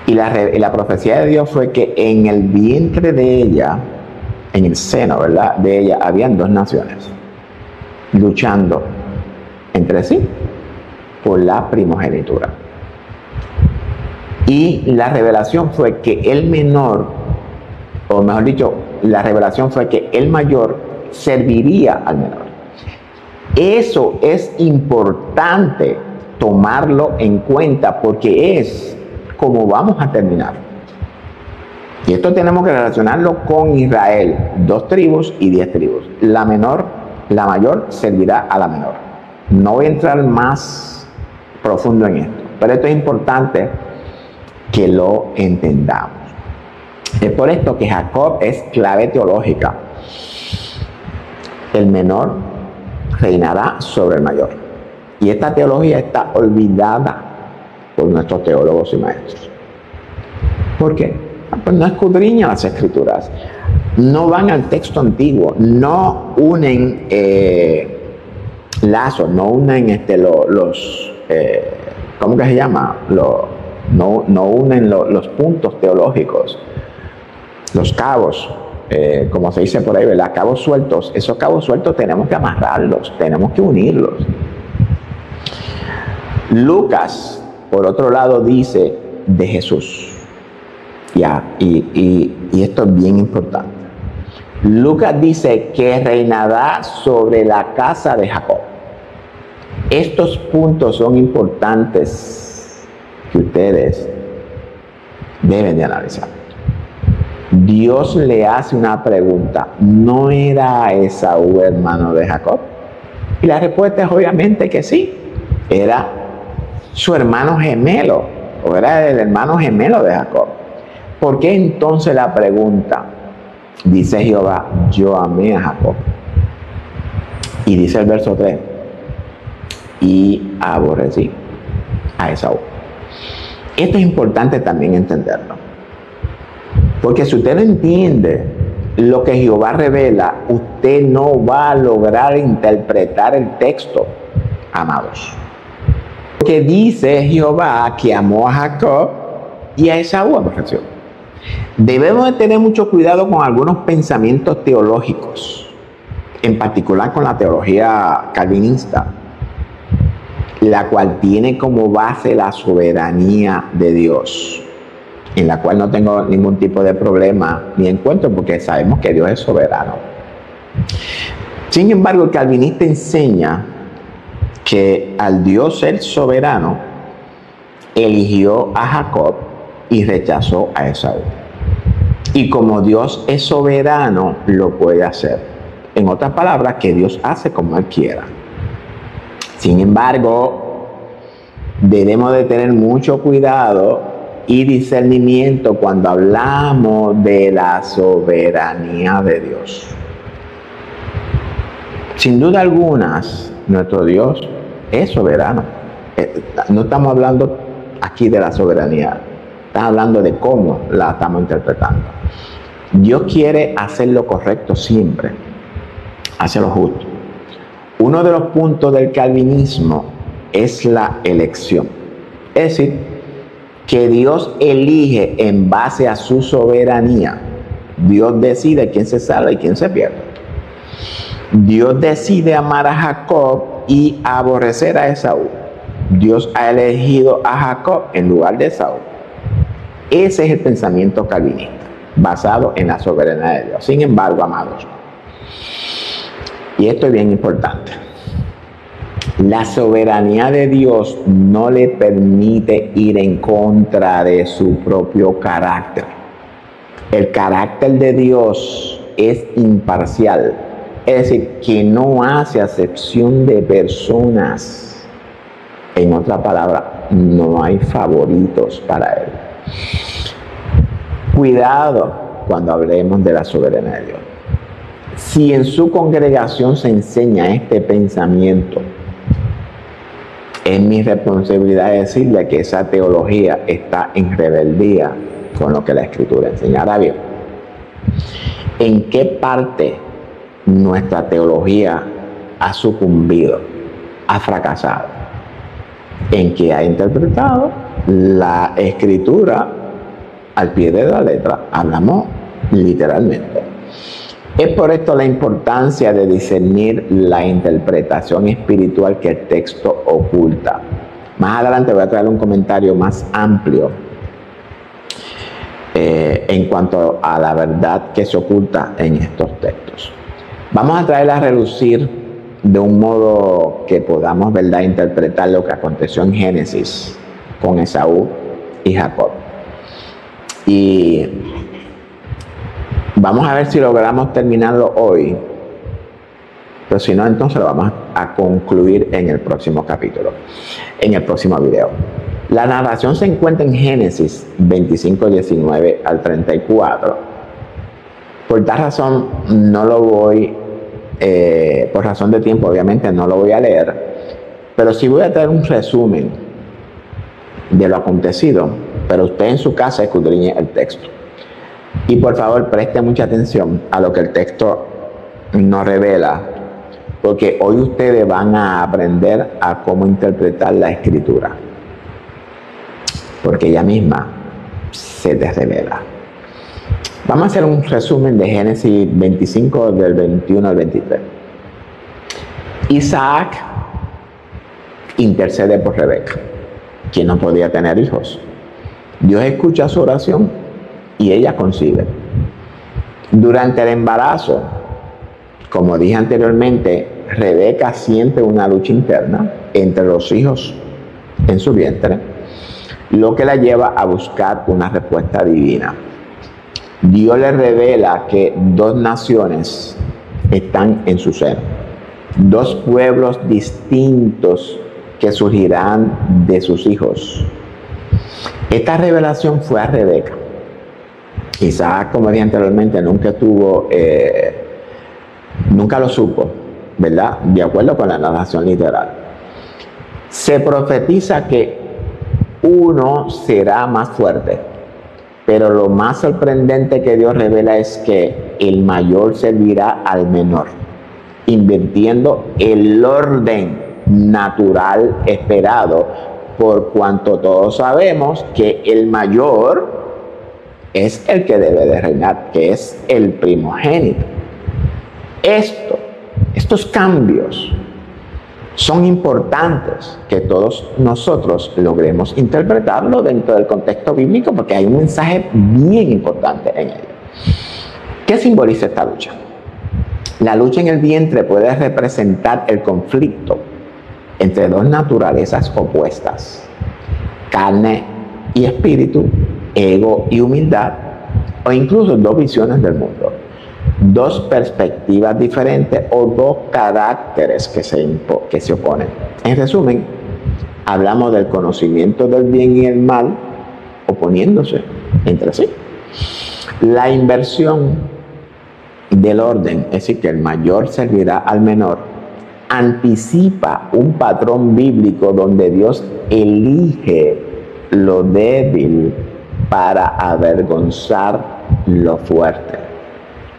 Y la profecía de Dios fue que en el vientre de ella, en el seno, ¿verdad?, de ella, habían 2 naciones luchando entre sí por la primogenitura. Y la revelación fue que el menor, o mejor dicho, la revelación fue que el mayor serviría al menor. Eso es importante tomarlo en cuenta porque es como vamos a terminar. Y esto tenemos que relacionarlo con Israel, 2 tribus y 10 tribus. La mayor servirá a la menor. No voy a entrar más profundo en esto, pero esto es importante que lo entendamos. Es por esto que Jacob es clave teológica. El menor reinará sobre el mayor. Y esta teología está olvidada por nuestros teólogos y maestros. ¿Por qué? Pues no escudriñan las Escrituras, no van al texto antiguo, no unen lazos, no unen ¿cómo que se llama? no unen los puntos teológicos, los cabos, como se dice por ahí, ¿verdad? Cabos sueltos. Esos cabos sueltos tenemos que amarrarlos, tenemos que unirlos. Lucas, por otro lado, dice de Jesús. Y esto es bien importante. Lucas dice que reinará sobre la casa de Jacob. Estos puntos son importantes que ustedes deben de analizar. Dios le hace una pregunta: ¿no era Esaú hermano de Jacob? Y la respuesta es obviamente que sí. Era su hermano gemelo, o era el hermano gemelo de Jacob. ¿Por qué entonces la pregunta? Dice Jehová: yo amé a Jacob. Y dice el verso 3: y aborrecí a Esaú. Esto es importante también entenderlo, porque si usted no entiende lo que Jehová revela, usted no va a lograr interpretar el texto, amados. Porque dice Jehová que amó a Jacob y a Esaú aborreció. Debemos de tener mucho cuidado con algunos pensamientos teológicos, en particular con la teología calvinista, la cual tiene como base la soberanía de Dios, en la cual no tengo ningún tipo de problema ni encuentro, porque sabemos que Dios es soberano. Sin embargo, el calvinista enseña que al Dios ser soberano, eligió a Jacob y rechazó a Esaú. Y como Dios es soberano, lo puede hacer. En otras palabras, que Dios hace como Él quiera. Sin embargo, debemos de tener mucho cuidado y discernimiento cuando hablamos de la soberanía de Dios. Sin duda alguna, nuestro Dios es soberano. No estamos hablando aquí de la soberanía, estamos hablando de cómo la estamos interpretando. Dios quiere hacer lo correcto siempre, hacer lo justo. Uno de los puntos del calvinismo es la elección. Es decir, que Dios elige en base a su soberanía. Dios decide quién se salva y quién se pierde. Dios decide amar a Jacob y aborrecer a Esaú. Dios ha elegido a Jacob en lugar de Esaú. Ese es el pensamiento calvinista, basado en la soberanía de Dios. Sin embargo, amados, y esto es bien importante, la soberanía de Dios no le permite ir en contra de su propio carácter. El carácter de Dios es imparcial, es decir, que no hace acepción de personas. En otra palabra, no hay favoritos para Él. Cuidado cuando hablemos de la soberanía de Dios. Si en su congregación se enseña este pensamiento, es mi responsabilidad decirle que esa teología está en rebeldía con lo que la Escritura enseña. Ahora bien, ¿en qué parte nuestra teología ha sucumbido, ha fracasado? En que ha interpretado la Escritura al pie de la letra, hablamos literalmente. Es por esto la importancia de discernir la interpretación espiritual que el texto oculta. Más adelante voy a traer un comentario más amplio en cuanto a la verdad que se oculta en estos textos. Vamos a traerla a relucir de un modo que podamos, ¿verdad?, interpretar lo que aconteció en Génesis con Esaú y Jacob. Y vamos a ver si logramos terminarlo hoy, pero si no, entonces lo vamos a concluir en el próximo capítulo, en el próximo video. La narración se encuentra en Génesis 25, 19 al 34. Por tal razón, no lo voy, por razón de tiempo, obviamente, no lo voy a leer, pero sí voy a traer un resumen de lo acontecido, pero usted en su casa escudriñe el texto. Y por favor, preste mucha atención a lo que el texto nos revela, porque hoy ustedes van a aprender a cómo interpretar la Escritura. porque ella misma se te revela. Vamos a hacer un resumen de Génesis 25 del 21 al 23. Isaac intercede por Rebeca, quien no podía tener hijos. Dios escucha su oración y ella concibe. Durante el embarazo, como dije anteriormente, Rebeca siente una lucha interna entre los hijos en su vientre, lo que la lleva a buscar una respuesta divina. Dios le revela que 2 naciones están en su seno, 2 pueblos distintos que surgirán de sus hijos. Esta revelación fue a Rebeca. Isaac, como dije anteriormente, nunca lo supo, ¿verdad? De acuerdo con la narración literal. Se profetiza que uno será más fuerte, pero lo más sorprendente que Dios revela es que el mayor servirá al menor, invirtiendo el orden natural esperado, por cuanto todos sabemos que el mayor es el que debe de reinar, que es el primogénito. Estos cambios son importantes que todos nosotros logremos interpretarlo dentro del contexto bíblico, porque hay un mensaje bien importante en ello. ¿Qué simboliza esta lucha? La lucha en el vientre puede representar el conflicto entre 2 naturalezas opuestas, carne y espíritu, ego y humildad, o incluso 2 visiones del mundo, 2 perspectivas diferentes o 2 caracteres que se oponen. En resumen, hablamos del conocimiento del bien y el mal oponiéndose entre sí. La inversión del orden, es decir, que el mayor servirá al menor, anticipa un patrón bíblico donde Dios elige lo débil para avergonzar lo fuerte,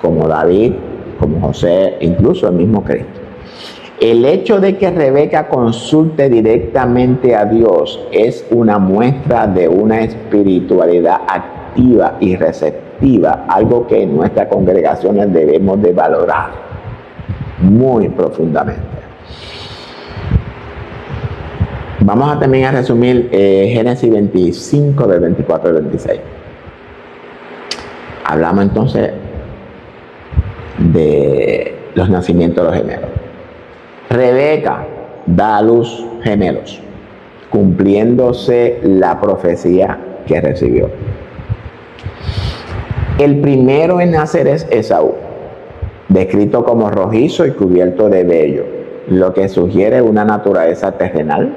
como David, como José, incluso el mismo Cristo. El hecho de que Rebeca consulte directamente a Dios es una muestra de una espiritualidad activa y receptiva, algo que en nuestras congregaciones debemos de valorar muy profundamente. Vamos a también a resumir Génesis 25 del 24 al 26. Hablamos entonces de los nacimientos de los gemelos. Rebeca da a luz gemelos, cumpliéndose la profecía que recibió. El primero en nacer es Esaú, descrito como rojizo y cubierto de vello, lo que sugiere una naturaleza terrenal,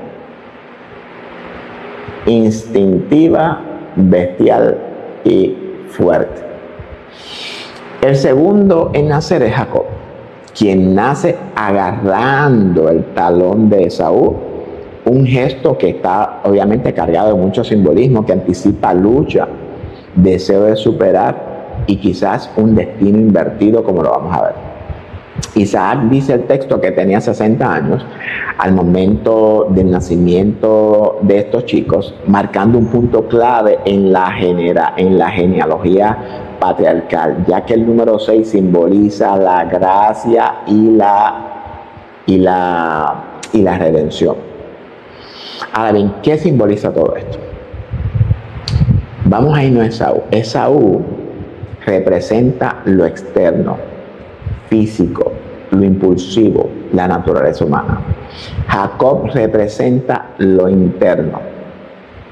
instintiva, bestial y fuerte. El segundo en nacer es Jacob, quien nace agarrando el talón de Esaú, un gesto que está obviamente cargado de mucho simbolismo, que anticipa lucha, deseo de superar y quizás un destino invertido, como lo vamos a ver. Isaac, dice el texto, que tenía 60 años al momento del nacimiento de estos chicos, marcando un punto clave en la genealogía patriarcal, ya que el número 6 simboliza la gracia y la redención. Ahora bien, ¿qué simboliza todo esto? Vamos a irnos a Esaú. Esaú representa lo externo, físico, lo impulsivo, la naturaleza humana. Jacob representa lo interno,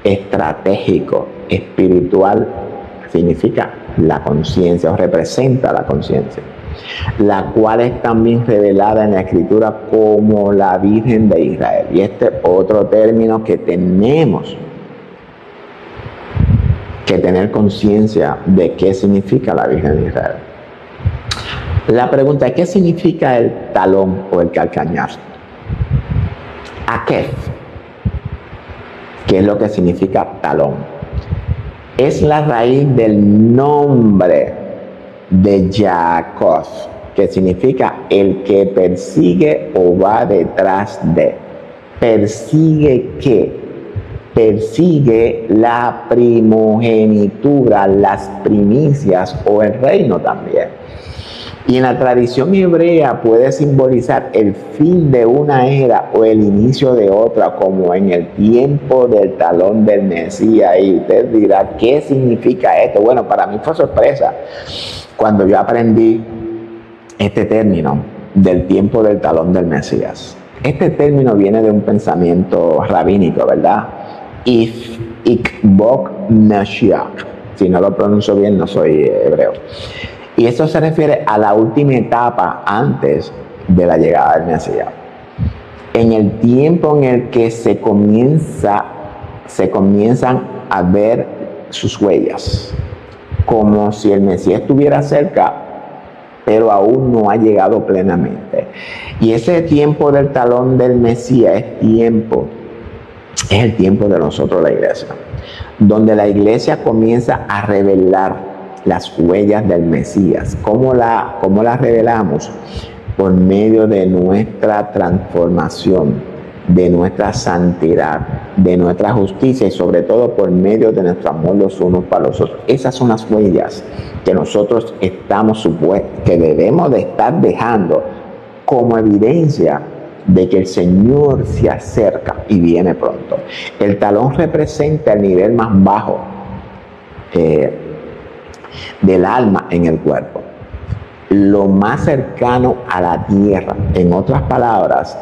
estratégico, espiritual, significa la conciencia o representa la conciencia, la cual es también revelada en la Escritura como la Virgen de Israel. Y este es otro término que tenemos que tener conciencia de qué significa la Virgen de Israel. La pregunta es, ¿qué significa el talón o el calcañar? Akef, ¿qué es lo que significa talón? Es la raíz del nombre de Jacob, que significa el que persigue o va detrás de. ¿Persigue qué? persigue la primogenitura, las primicias o el reino también. Y en la tradición hebrea puede simbolizar el fin de una era o el inicio de otra, como en el tiempo del talón del Mesías. Y usted dirá, ¿qué significa esto? Bueno, para mí fue sorpresa cuando yo aprendí este término del tiempo del talón del Mesías. Este término viene de un pensamiento rabínico, ¿verdad? Ikbok Mashiach. Si no lo pronuncio bien, no soy hebreo. Y eso se refiere a la última etapa antes de la llegada del Mesías. En el tiempo en el que se comienzan a ver sus huellas, como si el Mesías estuviera cerca, pero aún no ha llegado plenamente. Y ese tiempo del talón del Mesías es el tiempo de nosotros, la iglesia, donde la iglesia comienza a revelar las huellas del Mesías. ¿Cómo la revelamos? Por medio de nuestra transformación, de nuestra santidad, de nuestra justicia y sobre todo por medio de nuestro amor los unos para los otros. Esas son las huellas que nosotros que debemos de estar dejando como evidencia de que el Señor se acerca y viene pronto. El talón representa el nivel más bajo del alma en el cuerpo, lo más cercano a la tierra. En otras palabras,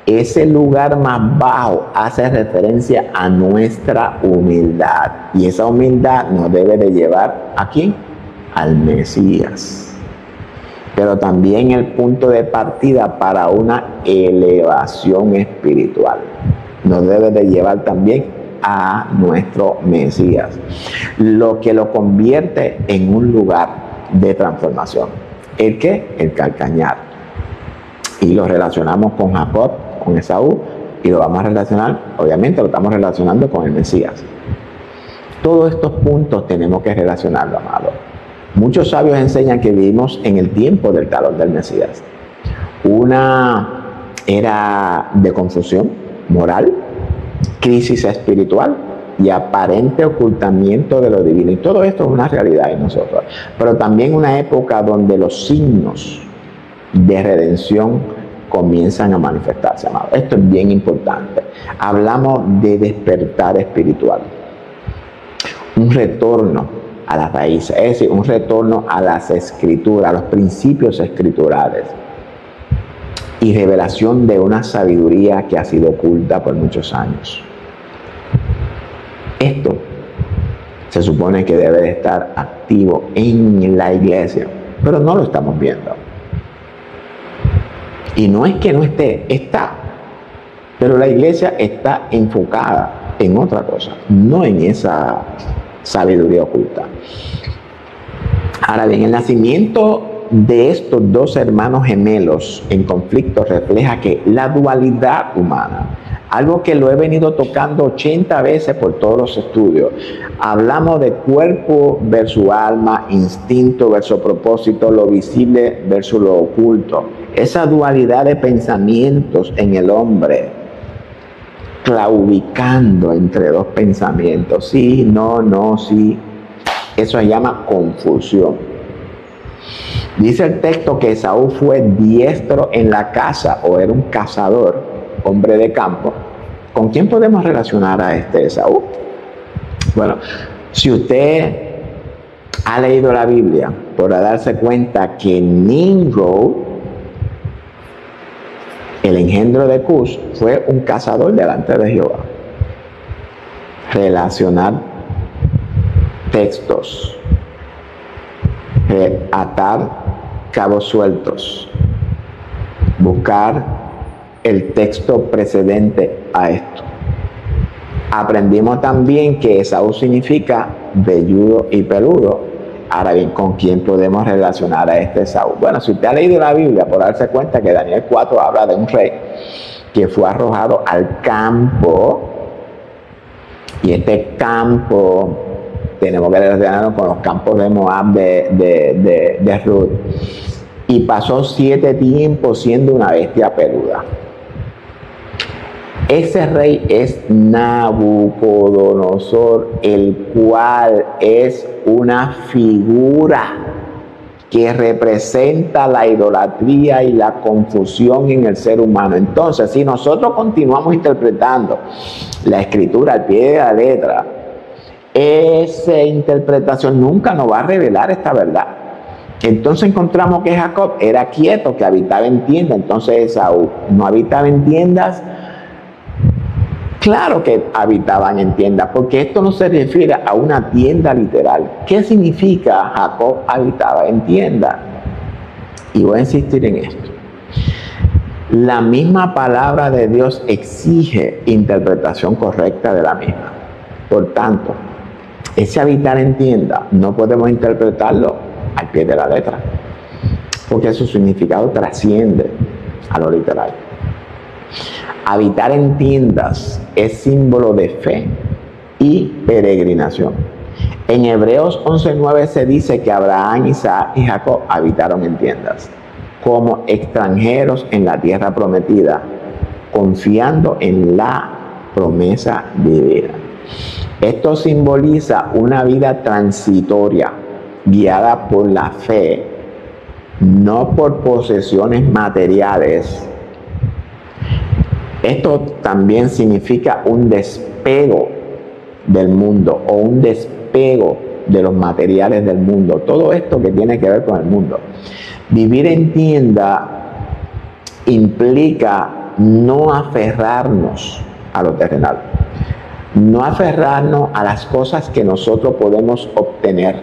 ese lugar más bajo hace referencia a nuestra humildad, y esa humildad nos debe de llevar ¿a quién? Al Mesías, pero también el punto de partida para una elevación espiritual. Nos debe de llevar también a nuestro Mesías, lo que lo convierte en un lugar de transformación. ¿El qué? El calcañar. Y lo relacionamos con Jacob, con Esaú, y lo vamos a relacionar, obviamente lo estamos relacionando con el Mesías. Todos estos puntos tenemos que relacionarlo, amado. Muchos sabios enseñan que vivimos en el tiempo del talón del Mesías. Una era de confusión moral, crisis espiritual y aparente ocultamiento de lo divino. Y todo esto es una realidad en nosotros. Pero también una época donde los signos de redención comienzan a manifestarse, amado. Esto es bien importante. Hablamos de despertar espiritual. Un retorno a las raíces, es decir, un retorno a las escrituras, a los principios escriturales. Y revelación de una sabiduría que ha sido oculta por muchos años. Esto se supone que debe de estar activo en la iglesia, pero no lo estamos viendo. Y no es que no esté, está. Pero la iglesia está enfocada en otra cosa, no en esa sabiduría oculta. Ahora bien, el nacimiento de estos dos hermanos gemelos en conflicto refleja que la dualidad humana, algo que lo he venido tocando 80 veces por todos los estudios, hablamos de cuerpo versus alma, instinto versus propósito, lo visible versus lo oculto. Esa dualidad de pensamientos en el hombre, claudicando entre dos pensamientos, sí, no, sí, eso se llama confusión. Dice el texto que Esaú fue diestro en la caza, o era un cazador, hombre de campo. ¿Con quién podemos relacionar a este Esaú? Bueno, si usted ha leído la Biblia, podrá darse cuenta que Nimrod, el engendro de Cus, fue un cazador delante de Jehová. Relacionar textos, atar cabos sueltos, buscar el texto precedente a esto. Aprendimos también que Esaú significa velludo y peludo. Ahora bien, ¿con quién podemos relacionar a este Esaú? Bueno, si usted ha leído la Biblia, por darse cuenta que Daniel 4 habla de un rey que fue arrojado al campo, y este campo tenemos que relacionarlo con los campos de Moab de Ruth, y pasó 7 tiempos siendo una bestia peluda. Ese rey es Nabucodonosor, el cual es una figura que representa la idolatría y la confusión en el ser humano. Entonces, si nosotros continuamos interpretando la escritura al pie de la letra, esa interpretación nunca nos va a revelar esta verdad. Entonces encontramos que Jacob era quieto, que habitaba en tiendas. Entonces Esaú no habitaba en tiendas. Claro que habitaban en tiendas, porque esto no se refiere a una tienda literal. ¿Qué significa Jacob habitaba en tienda? Y voy a insistir en esto. La misma palabra de Dios exige interpretación correcta de la misma. Por tanto, ese habitar en tienda no podemos interpretarlo al pie de la letra, porque su significado trasciende a lo literal. Habitar en tiendas es símbolo de fe y peregrinación. En Hebreos 11:9 se dice que Abraham, Isaac y Jacob habitaron en tiendas, como extranjeros en la tierra prometida, confiando en la promesa divina. Esto simboliza una vida transitoria, guiada por la fe, no por posesiones materiales. Esto también significa un despego del mundo o un despego de los materiales del mundo. Todo esto que tiene que ver con el mundo. Vivir en tienda implica no aferrarnos a lo terrenal, no aferrarnos a las cosas que nosotros podemos obtener.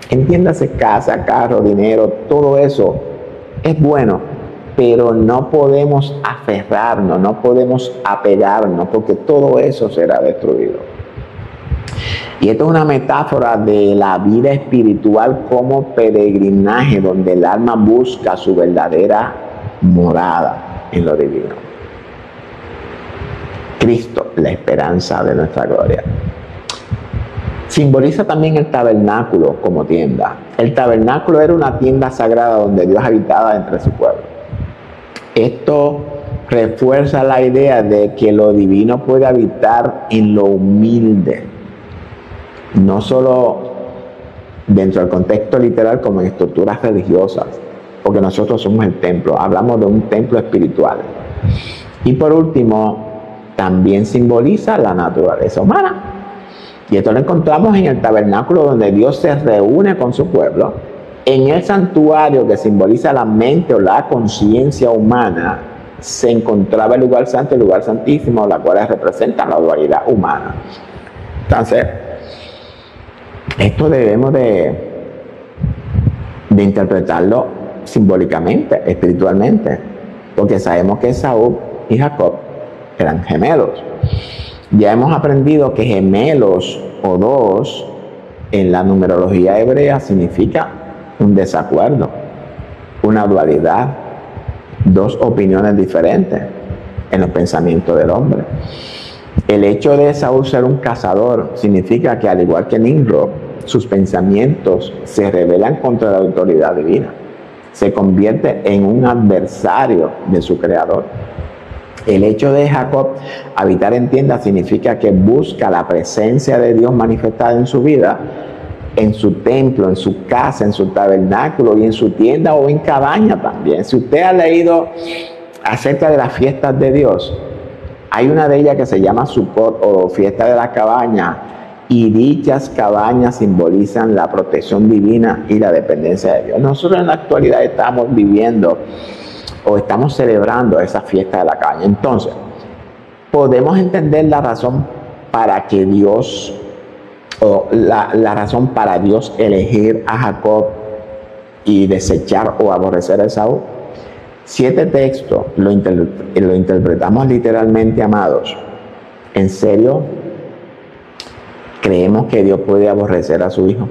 Entiéndase casa, carro, dinero, todo eso es bueno, pero no podemos aferrarnos, no podemos apegarnos, porque todo eso será destruido. Y esto es una metáfora de la vida espiritual como peregrinaje, donde el alma busca su verdadera morada en lo divino. Cristo, la esperanza de nuestra gloria. Simboliza también el tabernáculo como tienda. El tabernáculo era una tienda sagrada donde Dios habitaba entre su pueblo. Esto refuerza la idea de que lo divino puede habitar en lo humilde, no solo dentro del contexto literal como en estructuras religiosas, porque nosotros somos el templo, hablamos de un templo espiritual. Y por último, también simboliza la naturaleza humana. Y esto lo encontramos en el tabernáculo donde Dios se reúne con su pueblo. En el santuario que simboliza la mente o la conciencia humana, se encontraba el lugar santo y el lugar santísimo, las cuales representan la dualidad humana. Entonces, esto debemos de interpretarlo simbólicamente, espiritualmente, porque sabemos que Esaú y Jacob eran gemelos. Ya hemos aprendido que gemelos o dos en la numerología hebrea significa un desacuerdo, una dualidad, dos opiniones diferentes en los pensamientos del hombre. El hecho de Esaú ser un cazador significa que, al igual que Nimrod, sus pensamientos se rebelan contra la autoridad divina. Se convierte en un adversario de su creador. El hecho de Jacob habitar en tienda significa que busca la presencia de Dios manifestada en su vida, en su templo, en su casa, en su tabernáculo y en su tienda o en cabaña también. Si usted ha leído acerca de las fiestas de Dios, hay una de ellas que se llama Sukkot o fiesta de la cabaña, y dichas cabañas simbolizan la protección divina y la dependencia de Dios. Nosotros en la actualidad estamos viviendo o estamos celebrando esa fiesta de la cabaña. Entonces, podemos entender la razón para que Dios, o la razón para Dios elegir a Jacob y desechar o aborrecer a Esaú. Si este texto lo interpretamos literalmente, amados, ¿en serio creemos que Dios puede aborrecer a su hijo?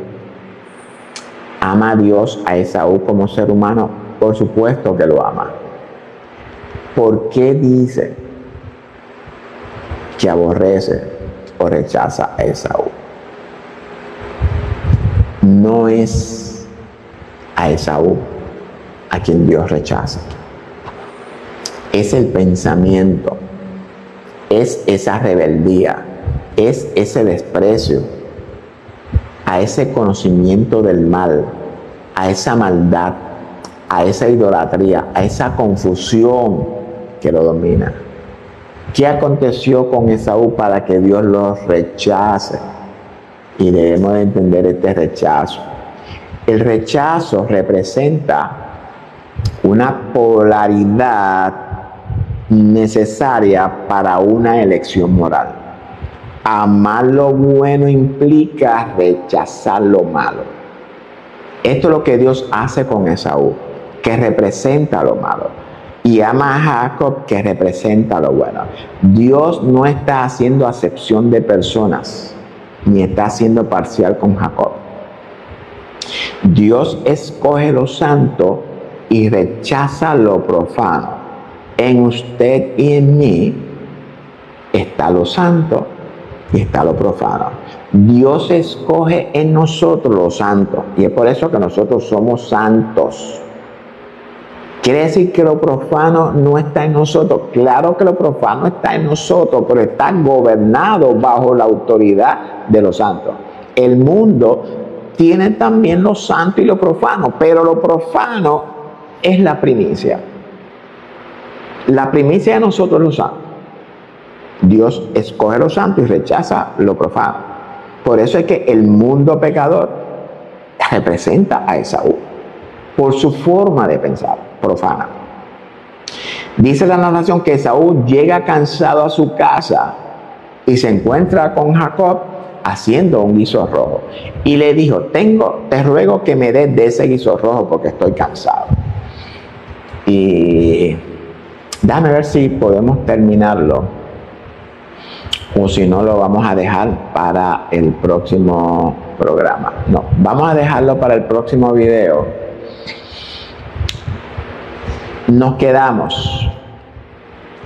¿Ama a Dios a Esaú como ser humano? Por supuesto que lo ama. ¿Por qué dice que aborrece o rechaza a Esaú? No es a Esaú a quien Dios rechaza. Es el pensamiento es esa rebeldía, es ese desprecio a ese conocimiento del mal, a esa maldad, a esa idolatría, a esa confusión que lo domina. ¿Qué aconteció con Esaú para que Dios lo rechace? Y debemos de entender este rechazo. El rechazo representa una polaridad necesaria para una elección moral. Amar lo bueno implica rechazar lo malo. Esto es lo que Dios hace con Esaú, que representa lo malo, y ama a Jacob, que representa lo bueno. Dios no está haciendo acepción de personas, ni está siendo parcial con Jacob. Dios escoge lo santo y rechaza lo profano. En usted y en mí está lo santo y está lo profano. Dios escoge en nosotros lo santo, y es por eso que nosotros somos santos. ¿Quiere decir que lo profano no está en nosotros? Claro que lo profano está en nosotros, pero está gobernado bajo la autoridad de los santos. El mundo tiene también lo santo y lo profano, pero lo profano es la primicia. La primicia de nosotros es lo santo. Dios escoge lo santo y rechaza lo profano. Por eso es que el mundo pecador representa a Esaú, por su forma de pensar profana. Dice la narración que Esaú llega cansado a su casa y se encuentra con Jacob haciendo un guiso rojo. Y le dijo, te ruego que me des de ese guiso rojo porque estoy cansado. Y déjame ver si podemos terminarlo, o si no lo vamos a dejar para el próximo programa. No, vamos a dejarlo para el próximo video. Nos quedamos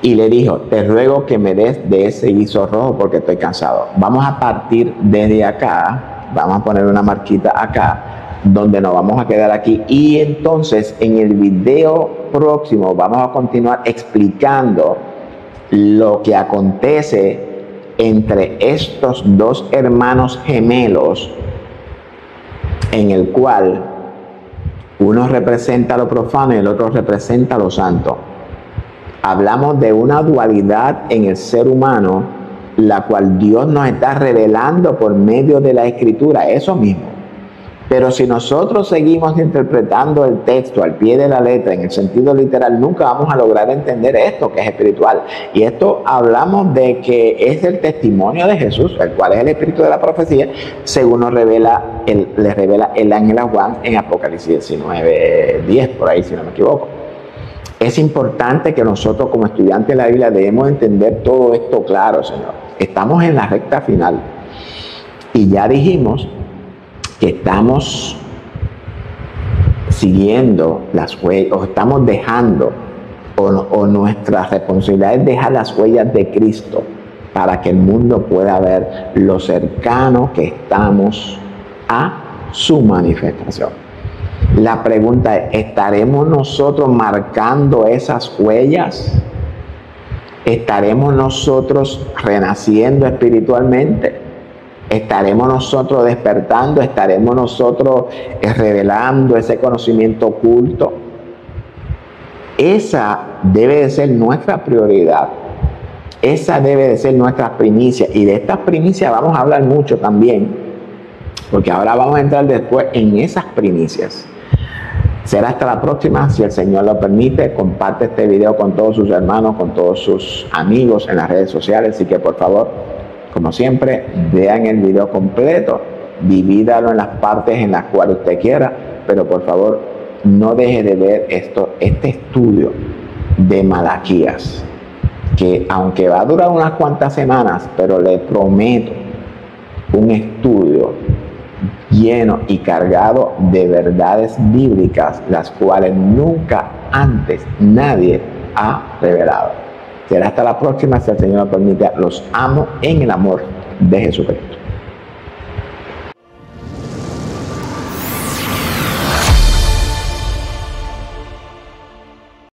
y le dijo, te ruego que me des de ese guiso rojo porque estoy cansado. Vamos a partir desde acá, vamos a poner una marquita acá, donde nos vamos a quedar aquí, y entonces en el video próximo vamos a continuar explicando lo que acontece entre estos dos hermanos gemelos, en el cual uno representa lo profano y el otro representa lo santo. Hablamos de una dualidad en el ser humano, la cual Dios nos está revelando por medio de la Escritura, eso mismo. Pero si nosotros seguimos interpretando el texto al pie de la letra, en el sentido literal, nunca vamos a lograr entender esto que es espiritual. Y esto hablamos de que es el testimonio de Jesús, el cual es el espíritu de la profecía, según nos revela le revela el ángel a Juan en Apocalipsis 19:10, por ahí si no me equivoco. Es importante que nosotros como estudiantes de la Biblia debemos entender todo esto claro, Señor. Estamos en la recta final y ya dijimos que estamos siguiendo las huellas, o estamos dejando, o nuestra responsabilidad es dejar las huellas de Cristo para que el mundo pueda ver lo cercano que estamos a su manifestación. La pregunta es, ¿estaremos nosotros marcando esas huellas? ¿Estaremos nosotros renaciendo espiritualmente? ¿Estaremos nosotros despertando? ¿Estaremos nosotros revelando ese conocimiento oculto? Esa debe de ser nuestra prioridad. Esa debe de ser nuestra primicia. Y de estas primicias vamos a hablar mucho también, porque ahora vamos a entrar después en esas primicias. Será hasta la próxima, si el Señor lo permite. Comparte este video con todos sus hermanos, con todos sus amigos en las redes sociales. Así que por favor, como siempre, vean el video completo, divídalo en las partes en las cuales usted quiera, pero por favor no deje de ver este estudio de Malaquías, que aunque va a durar unas cuantas semanas, pero le prometo un estudio lleno y cargado de verdades bíblicas, las cuales nunca antes nadie ha revelado. Será hasta la próxima, si el Señor lo permite. Los amo en el amor de Jesucristo.